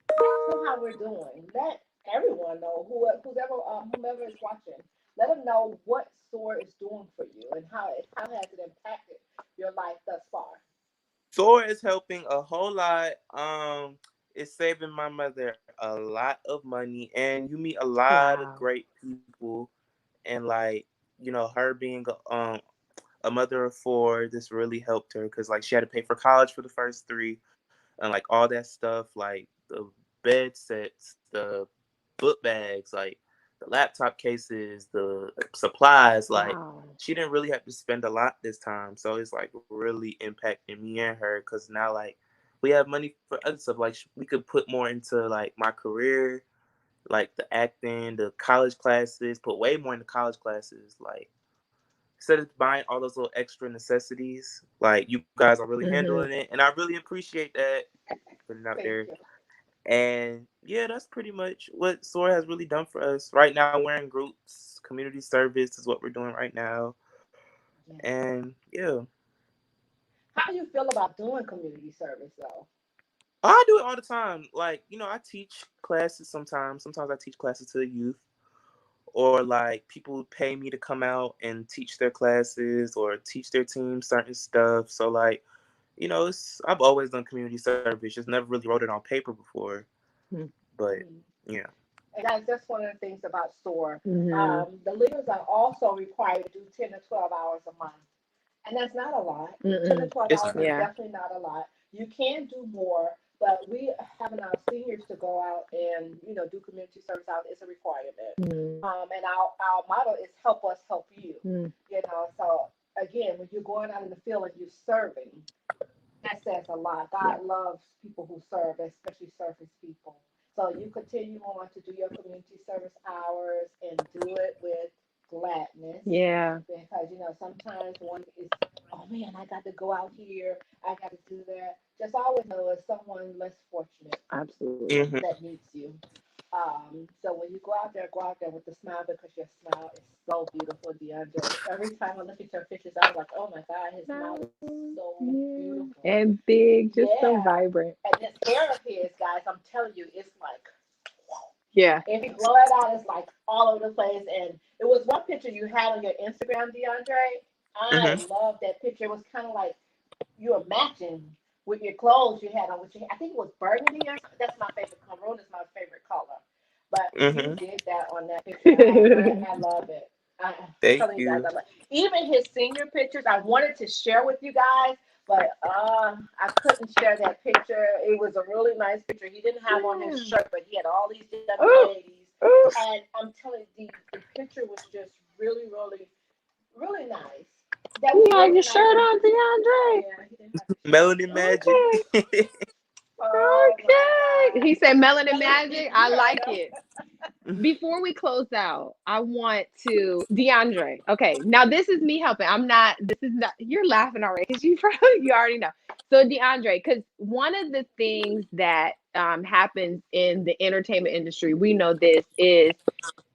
let us know how we're doing. Let everyone know whomever is watching. Let them know what SOAR is doing for you and how has it impacted your life thus far. SOAR is helping a whole lot. It's saving my mother a lot of money, and you meet a lot of Wow. great people. And like, her being a mother of four, this really helped her because like she had to pay for college for the first three, and like all that stuff, like the bed sets, the book bags, like the laptop cases, the supplies, like Wow. she didn't really have to spend a lot this time. So it's like really impacting me and her because now like we have money for other stuff. Like we could put more into like my career, like the acting, the college classes, put way more into college classes. Like instead of buying all those little extra necessities, like you guys are really Hmm. handling it, and I really appreciate that putting it out Thank there. you. And yeah, that's pretty much what SOAR has really done for us. Right now, we're in groups. Community service is what we're doing right now. Yeah. And yeah, How do you feel about doing community service though? I do it all the time. Like, I teach classes sometimes. Sometimes I teach classes to the youth, or like people pay me to come out and teach their classes or teach their team certain stuff. So like, I've always done community service, just never really wrote it on paper before. But Mhm. yeah. And that's one of the things about SOAR. Hmm. The leaders are also required to do 10 to 12 hours a month. And that's not a lot. 10 to Mm-mm. 12 It's hours is not. Yeah. definitely not a lot. You can do more, but we having our seniors to go out and, do community service out is a requirement. Mm-hmm. And our motto is help us help you. So again, when you're going out in the field and you're serving, that says a lot. Yeah. God loves people who serve, especially service people. So you continue on to do your community service hours and do it with gladness Yeah. because sometimes one is, oh man, I got to go out here, I got to do that. Just always know it's someone less fortunate Absolutely. Hmm. that needs you. So when you go out there with a smile because your smile is so beautiful, DeAndre. Every time I look at your pictures, I'm like, oh my God, his smile is so Yeah. beautiful. And big, just so Yeah. vibrant. And this hair of his, guys, I'm telling you, it's like, Yeah. if you blow it out, it's like all over the place. And it was one picture you had on your Instagram, DeAndre. I Hmm. love that picture. It was kind of like you were matching with your clothes you had on, which I think it was burgundy or something. That's my favorite color. Maroon is my favorite color. But you Hmm. did that on that picture. I love it. I'm Thank telling you guys, you. I love even his senior pictures. I wanted to share with you guys, but I couldn't share that picture. It was a really nice picture. He didn't have on his Yeah. shirt, but he had all these young Oh, ladies, oh. and I'm telling you, the picture was just really, really, really nice. That You was have really your nice. shirt And on, DeAndre. yeah, he didn't have his shirt on. Melody Magic. Okay. Oh my Okay. God. He said melanin Melody, magic. you I heard like him. it. Before we close out, I want to DeAndre. Okay, now this is me helping. I'm not. This is not. You're laughing already because you probably you already know. So DeAndre, because one of the things that happens in the entertainment industry, we know this is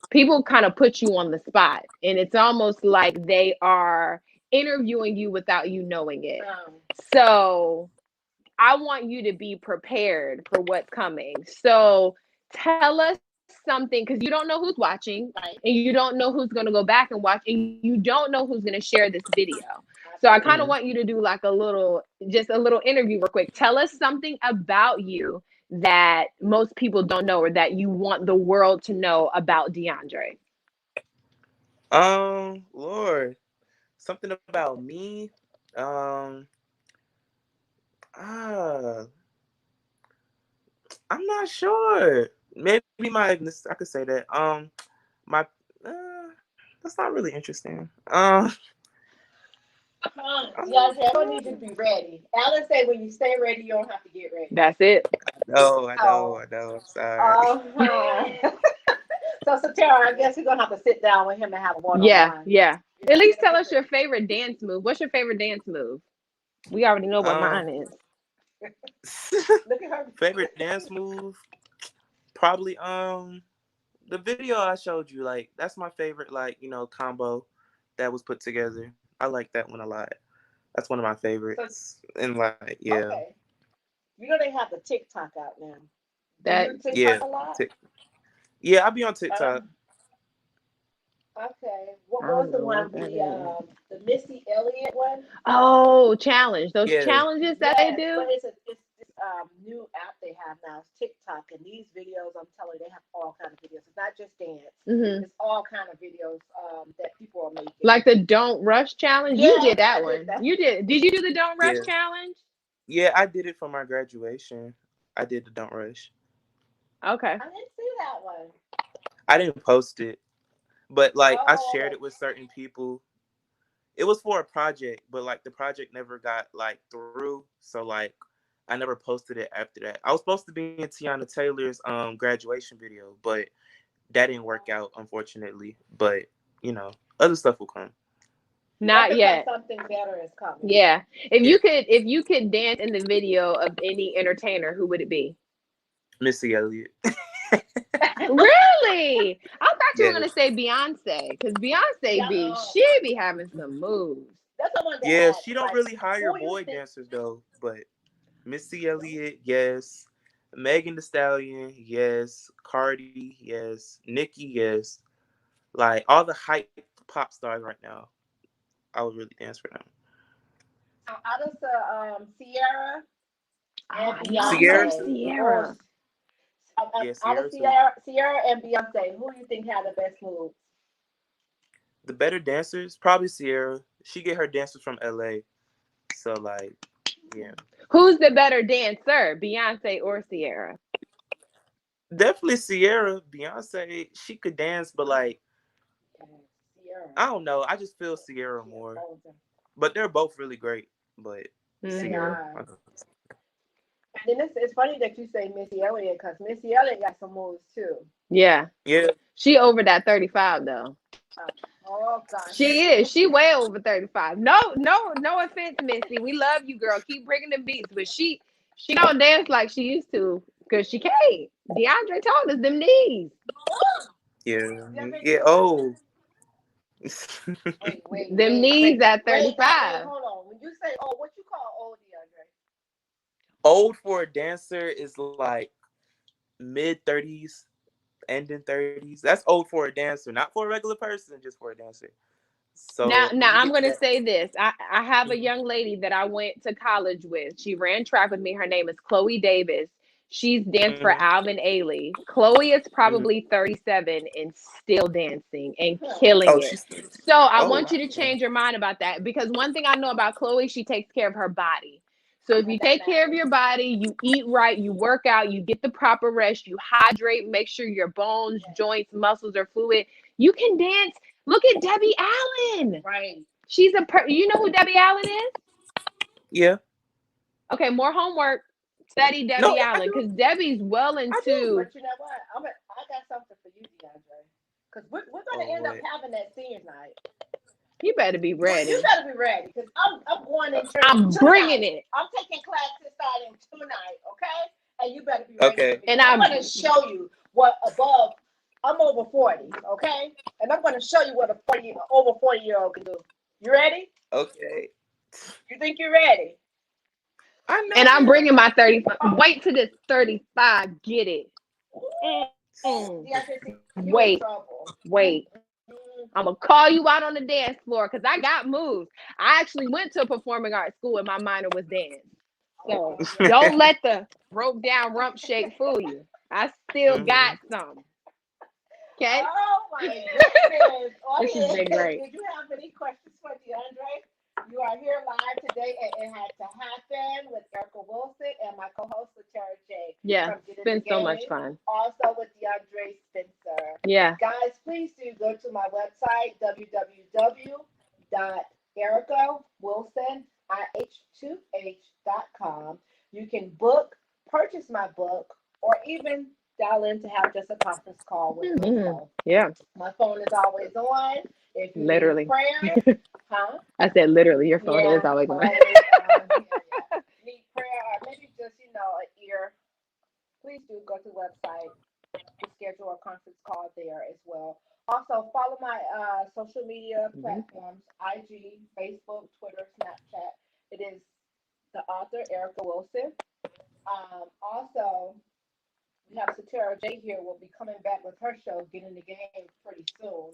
people kind of put you on the spot, and it's almost like they are interviewing you without you knowing it. Um, So I want you to be prepared for what's coming. So tell us something because you don't know who's watching right. and you don't know who's going to go back and watch and you don't know who's going to share this video. So I kind of Absolutely. want you to do like just a little interview real quick. Tell us something about you that most people don't know or that you want the world to know about DeAndre. Lord, something about me. Um, ah, I'm not sure. Maybe I could say that. My, that's not really interesting. Yeah, everyone needs to be ready. Alan said when you stay ready, you don't have to get ready. That's it. No, I know, Oh, I know. I'm sorry. uh-huh. So, Tara, I guess we're going to have to sit down with him and have a one on Yeah, one. yeah. You're At not least going to tell get us the. your favorite dance move. What's your favorite dance move? We already know what Um, mine is. Look at her. favorite dance move? Probably the video I showed you. Like that's my favorite. Like combo that was put together. I like that one a lot. That's one of my So favorites. And like, yeah, okay, you know they have the TikTok out now. Do That you yeah, TikTok a lot? Tik yeah. I be on Uh, TikTok. okay. I What was don't the know one? what that is. The Missy Elliott one? Oh, challenge. Those Yeah, challenges that they Yes, but do. it's this new app they have now. It's TikTok, and these videos, I'm telling you, they have all kind of videos. It's not just dance. Hmm. It's all kind of videos that people are making. Like the Don't Rush challenge. You Yes, did that I did one. that. You did. Did you do the Don't Rush yeah, challenge? yeah. I did it for my graduation. I did the Don't Rush. Okay. I didn't see that one. I didn't post it, but like I Oh, shared okay. it with certain people. It was for a project, but like the project never got like through. So like I never posted it after that. I was supposed to be in Tiana Taylor's graduation video, but that didn't work out unfortunately. But you know, other stuff will come. That's Not because yet. something better is coming. Yeah. Yeah, If you could dance in the video of any entertainer, who would it be? Missy Elliott. Really? I thought you were gonna Yes. say Beyonce, because Beyonce Yeah. be Oh she my be having goodness. some moves. That's the one to Yeah, ask. she don't Like, really hire who you boy think? dancers though, but Missy Elliott, yes. Megan Thee Stallion, yes. Cardi, yes. Nicki, yes. Like all the hype pop stars right now, I would really dance for them. Out of Sierra Oh, and I love her Sierra, Beyonce. Or Sierra. yeah, out of Sierra too. Sierra and Beyonce, who you think had the best moves? The better dancers, probably Sierra. She get her dancers from LA. So like, yeah. Who's the better dancer, Beyonce or Sierra? Definitely Sierra. Beyonce, she could dance, but like, Yeah, Sierra. I don't know. I just feel Sierra She more. holds them. But they're both really great. But They Hmm. Sierra. are. And then it's funny that you say Missy Elliott because Missy Elliott got some moves too. Yeah. Yeah. She over that 35 though. Uh, oh gosh. She is. She way over 35. No offense, Missy. We love you, girl. Keep bringing the beats, but she don't dance like she used to because she can't. DeAndre told us them knees. Yeah. Yeah, but Yeah. Oh. Them knees at now wait, 35. hold on. When you say oh, what you call old DeAndre? Old for a dancer is like mid 30s, ending 30s. That's old for a dancer, not for a regular person, just for a dancer. Now, So when now you I'm get to gonna that, say this. I have a mhm, young lady that I went to college with. She ran track with me. Her name is Chloe Davis. She's danced for mhm, Alvin Ailey. Chloe is mhm. probably 37 and still dancing and Huh. killing Oh, it. she's So I oh want you to wow. change your mind about that because one thing I know about Chloe, she takes care of her body. So if And you that take care of matters. your body, you eat right, you work out, you get the proper rest, you hydrate, make sure your bones, Yes. joints, muscles are fluid, you can dance. Look at Debbie Allen. Right. She's you know who Debbie Allen is? Yeah. Okay, more homework. Study No, Debbie I Allen do. because Debbie's well I do. into. But you know what? I got something for you, DeAndre. Because we're Oh gonna end up what? having that senior night. You better be You ready. better be ready because I'm going in training I'm bringing tonight. it, I'm taking classes starting tonight, okay? And you better be ready for Okay. me and because I'm I'm. going to show you what above. I'm over 40, okay? And I'm going to show you what a 40 over 40-year-old can do. You ready? Okay. You think you're ready? I And I'm know. bringing my 35. Wait till this 35. Get it. Mm. DeAndre, see, you in Wait, trouble. wait. Mm. I'm gonna call you out on the dance floor because I got moves. I actually went to a performing arts school and my minor was dance. So Oh, yeah. don't let the broke down rump shake fool you. I still got Mhm. some. Okay. Oh my goodness. This has Audience, been great. did you have any questions for DeAndre? You are here live today and It Had to Happen with Erica Wilson and my co-host Latara J Yeah, from Get it's in the been so much Game. fun. Also with DeAndre Spencer. Yeah. Guys, please do go to my website, www.ericawilsonih2h.com. You can purchase my book, or even dial in to have just a conference call with me. Mhm. So Yeah. my phone is always on. If you need Literally. prayer, huh? I said literally. Your phone is Yeah, always on. always on. Yeah. Need prayer or maybe just, an ear. Please do go to the website to schedule a conference call there as well. Also, follow my social media Mhm. platforms: IG, Facebook, Twitter, Snapchat. It is the author Erica Wilson. Also, we have Satara J here. Will be coming back with her show, Get in the Game, pretty soon.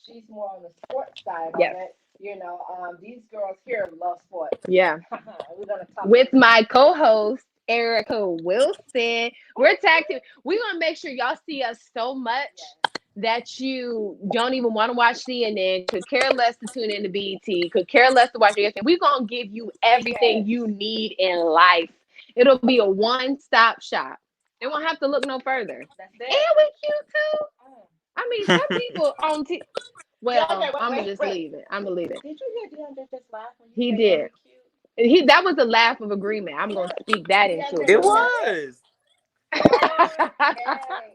She's more on the sports side of Yes. it. These girls here love sports. Yeah. We're gonna talk With my co-host Erica Wilson. We're tag team. We're gonna make sure y'all see us so much that you don't even want to watch CNN, could care less to tune into BET, could care less to watch ESPN. We're gonna give you everything you need in life. It'll be a one-stop shop. It won't have to look no further. That's And it. we cute too. I mean, some people on well, DeAndre, I'm gonna wait, just wait. leave it. I'm gonna leave it. Did you hear DeAndre just laugh when He you said did. cute? That was a laugh of agreement. I'm gonna speak that into DeAndre, It existence. was. Okay.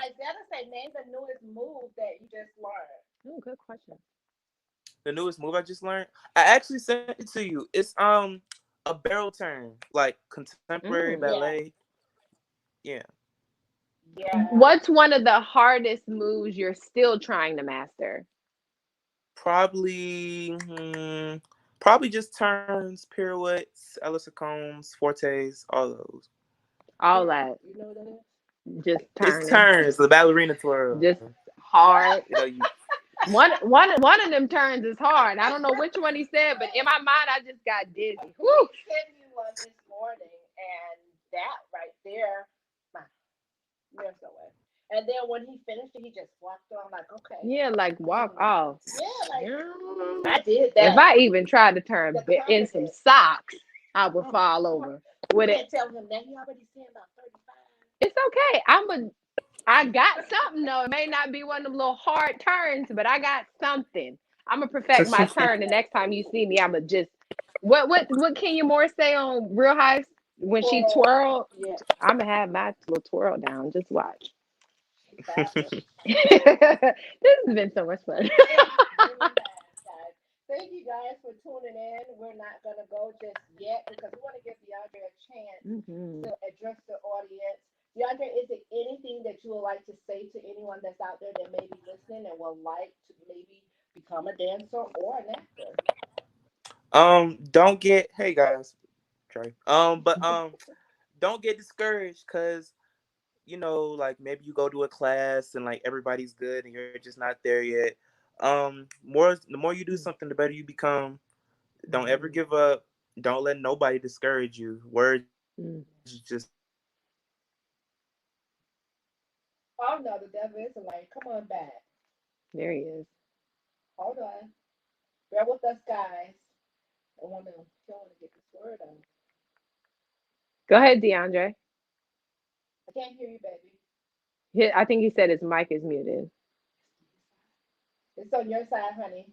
Isaiah say name the newest move that you just learned. Oh, good question. The newest move I just learned. I actually sent it to you. It's a barrel turn, like contemporary Mm. ballet. Yeah. Yeah. What's one of the hardest moves you're still trying to master? Probably probably just turns, pirouettes, Elisa Combs, fortes, all those. All that. You know what that is? Just It's turning. turns, the ballerina twirl. Just hard. You know, you One of them turns is hard. I don't know which one he said, but in my mind I just got dizzy. Woo. He sent you one this morning, and that right there, there's no way. And then when he finished it, he just walked on like, okay. Yeah, like walk off. Yeah, like Mm. I did that. If I even tried to turn The in some confidence. socks, I would fall over. You With it, can't tell him that he already said about 35. it's okay. I got something though. It may not be one of them little hard turns, but I got something. I'm gonna perfect my turn. The next time you see me, I'm gonna just what Kenya Moore say on Real Housewives when she twirled? Yeah. I'm gonna have my little twirl down. Just watch. Fabulous. This has been so much fun. Thank you guys for tuning in. We're not going to go just yet because we want to give DeAndre a chance to address the audience. DeAndre, is there anything that you would like to say to anyone that's out there that may be listening and would like to maybe become a dancer or an actor? Don't get hey guys, Trey. But don't get discouraged because like maybe you go to a class and like everybody's good and you're just not there yet. The more you do something, the better you become. Don't ever give up. Don't let nobody discourage you. Words just Oh no, the devil is like, come on back. There he is. Hold on. Bear with us, guys. I want to get this word out. Go ahead, DeAndre. I can't hear you, baby. I think he said his mic is muted. It's on your side, honey.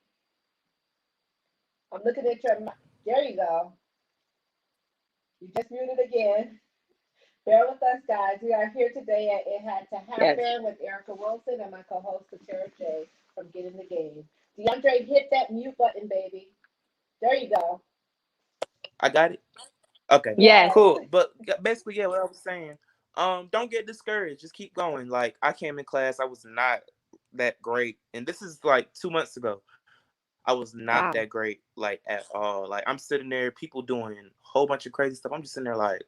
I'm looking at your mic. There you go. You just muted again. Bear with us, guys. We are here today at It Had to Happen with Erica Wilson and my co-host, Tara J from Get in the Game. DeAndre, hit that mute button, baby. There you go. I got it. Okay. Yes. Cool. But basically, yeah, what I was saying. Don't get discouraged. Just keep going. Like I came in class, I was not that great, and this is like 2 months ago. I was not that great, like at all. Like I'm sitting there, people doing a whole bunch of crazy stuff. I'm just sitting there like,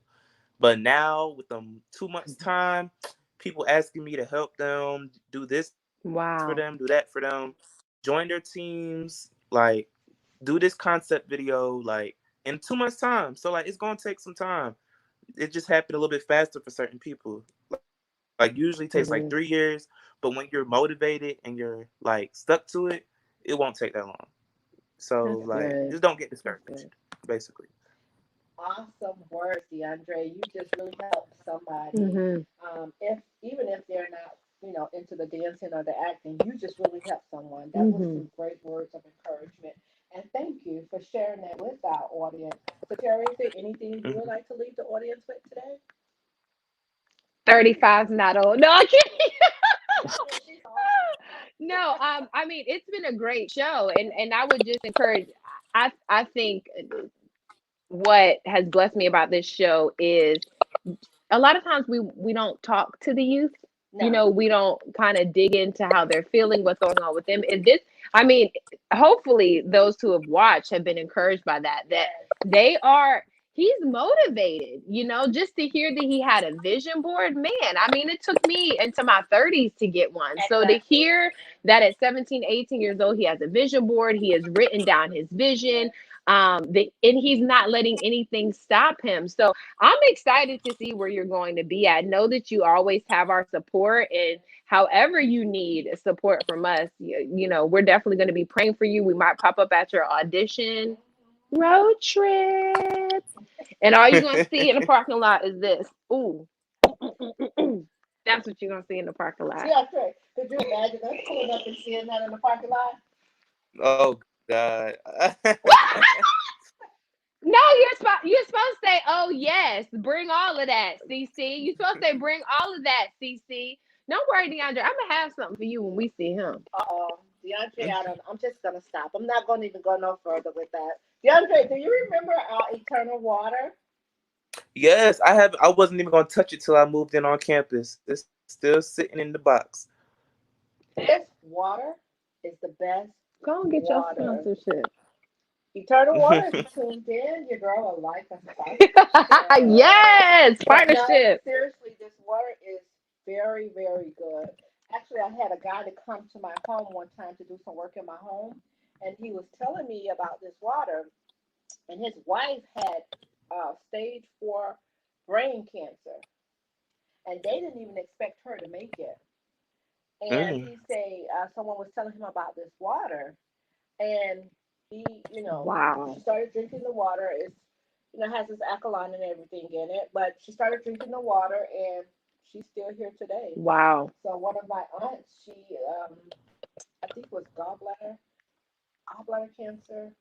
but now with them 2 months time, people asking me to help them do this for them, do that for them, join their teams, like do this concept video, like in 2 months time. So like it's gonna take some time. It just happened a little bit faster for certain people. Like usually takes like 3 years, but when you're motivated and you're like stuck to it, it won't take that long. So just don't get discouraged, basically. Awesome words, DeAndre. You just really helped somebody. Even if they're not, into the dancing or the acting, you just really helped someone. That was some great words of encouragement. And thank you for sharing that with our audience. So, Terry, is there anything you would like to leave the audience with today? 35's not old. No, I can't. No, I mean it's been a great show, and I would just encourage. I think what has blessed me about this show is a lot of times we don't talk to the youth. No. We don't kind of dig into how they're feeling, what's going on with them. And this, I mean, hopefully those who have watched have been encouraged by that He's motivated, just to hear that he had a vision board. Man, I mean, it took me into my 30s to get one. So to Exactly. hear that at 17, 18 years old, he has a vision board, he has written down his vision, and he's not letting anything stop him. So I'm excited to see where you're going to be at. Know that you always have our support, and however you need support from us, we're definitely going to be praying for you. We might pop up at your audition. Road trip. And all you're gonna see in the parking lot is this. Ooh. That's what you're gonna see in the parking lot. Yeah, sure. Could you imagine us pulling up and seeing that in the parking lot? Oh God. No, you're supposed to say, "Oh yes, bring all of that, CC." You're supposed to say, "Bring all of that, CC." Don't worry, DeAndre. I'm gonna have something for you when we see him. DeAndre, I'm just gonna stop. I'm not gonna even go no further with that. DeAndre, do you remember our eternal water? Yes, I have. I wasn't even gonna touch it till I moved in on campus. It's still sitting in the box. This water is the best Go and get your water. sponsorship. Eternal water, if you tuned in, your girl will like a sponsorship. Yes, But no, partnership. seriously, this water is very, very good. Actually, I had a guy to come to my home one time to do some work in my home, and he was telling me about this water. And his wife had stage 4 brain cancer, and they didn't even expect her to make it. And Mm. he said someone was telling him about this water, and he, she Wow. started drinking the water. It's, has this alkaline and everything in it, but she started drinking the water, and she's still here today. Wow. So one of my aunts, she, I think it was gallbladder cancer.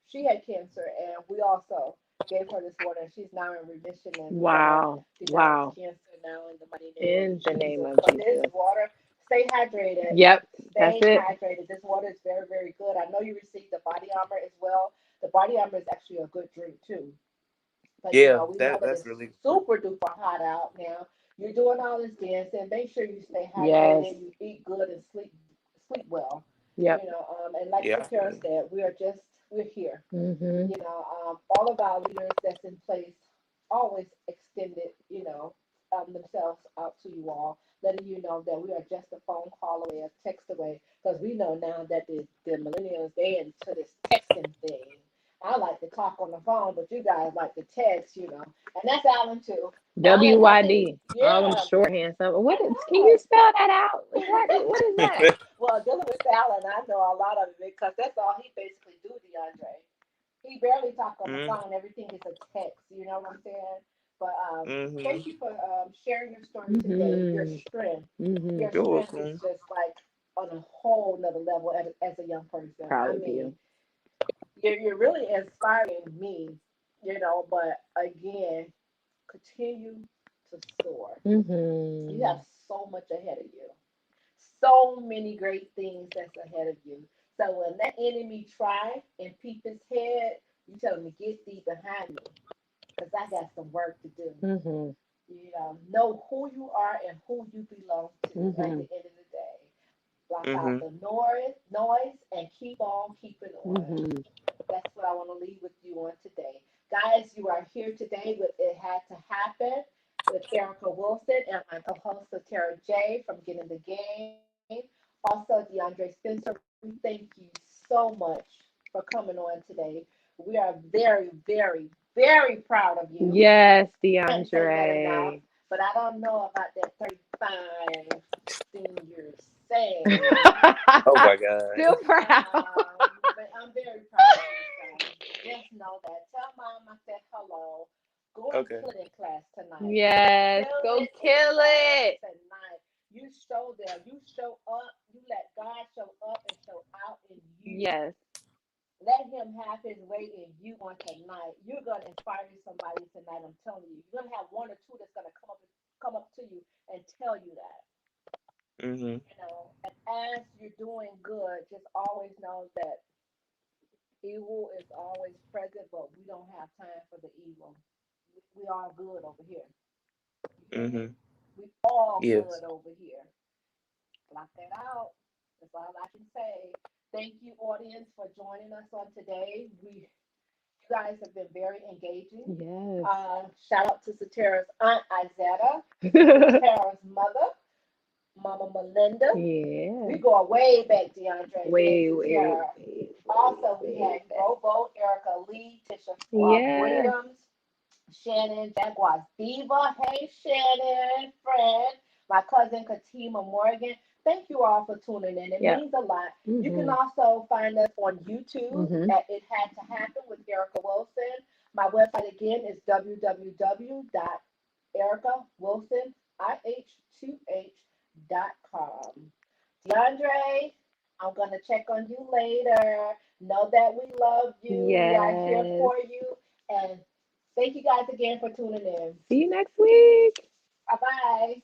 She had cancer, and we also gave her this water, and she's now in remission, and we got her Wow. denounced Wow. cancer now in the mighty name of In the name Jesus. of But this Jesus. water, stay hydrated. Yep. That's Stay it. hydrated. This water is very, very good. I know you received the body armor as well. The body armor is actually a good drink too. But Yeah, we know that that's it's really good. super duper hot out now. You're doing all this dancing. Make sure you stay Yes. hydrated. You eat good and sleep well. Yep. And like Yeah, I Shakira feel said, we're here. Mm-hmm. All of our leaders that's in place always extended, themselves out to you all, letting you know that we are just a phone call away, a text away, because we know now that the millennials, they into this texting thing. I like to talk on the phone, but you guys like to text, and that's Alan too. Alan, I think, WYD. All them yeah, shorthand stuff. I Can you know. spell that out? What is that? Well, dealing with Alan, I know a lot of it because that's all he basically do, DeAndre. He barely talk on the mm, phone. Everything is a text. You know what I'm saying? But mm-hmm. thank you for sharing your story today. Your Mm-hmm. strength, Mm-hmm. your You're strength is welcome. just like on a whole nother level as a young person. Proud I of mean, you. you're really inspiring me. But again, continue to soar. You Mm-hmm. have so much ahead of you. So many great things that's ahead of you. So when that enemy try and peep his head, you tell him to get thee behind me, because I got some work to do. Mm-hmm. Know who you are and who you belong to at Mm-hmm. the end of the day. Block out Mm-hmm. the noise and keep on keeping on. Mm-hmm. That's what I want to leave with you on today. Guys, you are here today with It Had to Happen with Erica Wilson and my co-host Tara J from Getting the Game. Also, Deandre Spencer, we thank you so much for coming on today. We are very, very, very proud of you. Yes, Can't say that enough, DeAndre. but I don't know about that 35 senior saying. Oh my God. Still proud. But I'm very proud of you guys. Just know that. Tell mom I said hello. Go and Okay. kill it in class tonight. Yes. Kill Go it in kill class it. tonight. You show them. You show up. You let God show up and show out in you. Yes. Let him have his way in you on tonight. You're gonna inspire somebody tonight. I'm telling you. You're gonna have one or two that's gonna come up to you and tell you that. Mm-hmm. And as you're doing good, just always know that evil is always present, but we don't have time for the evil. We all good over here. You hear me? Mm-hmm. We all Yes. good over here. Block that out. That's all I can say. Thank you, audience, for joining us on today. We You guys have been very engaging. Yes. Shout out to Satara's aunt Izetta, Satara's mother, Mama Melinda. We Yeah. go way back, DeAndre, me and Way, way, Satara. way, way, Also, we way had back. Robo, Erica Lee, Tisha Yeah. Williams, Shannon Jaguars Diva. Hey, Shannon, friend. My cousin Katima Morgan. Thank you all for tuning in. It Yep. means a lot. You can Mm-hmm. also find us on YouTube Mm-hmm. at It Had to Happen with Erica Wilson. My website again is www.ericawilsonih2h.com. DeAndre, I'm going to check on you later. Know that we love you. We are here Yes. for you. And thank you guys again for tuning in. See you next week. Bye bye.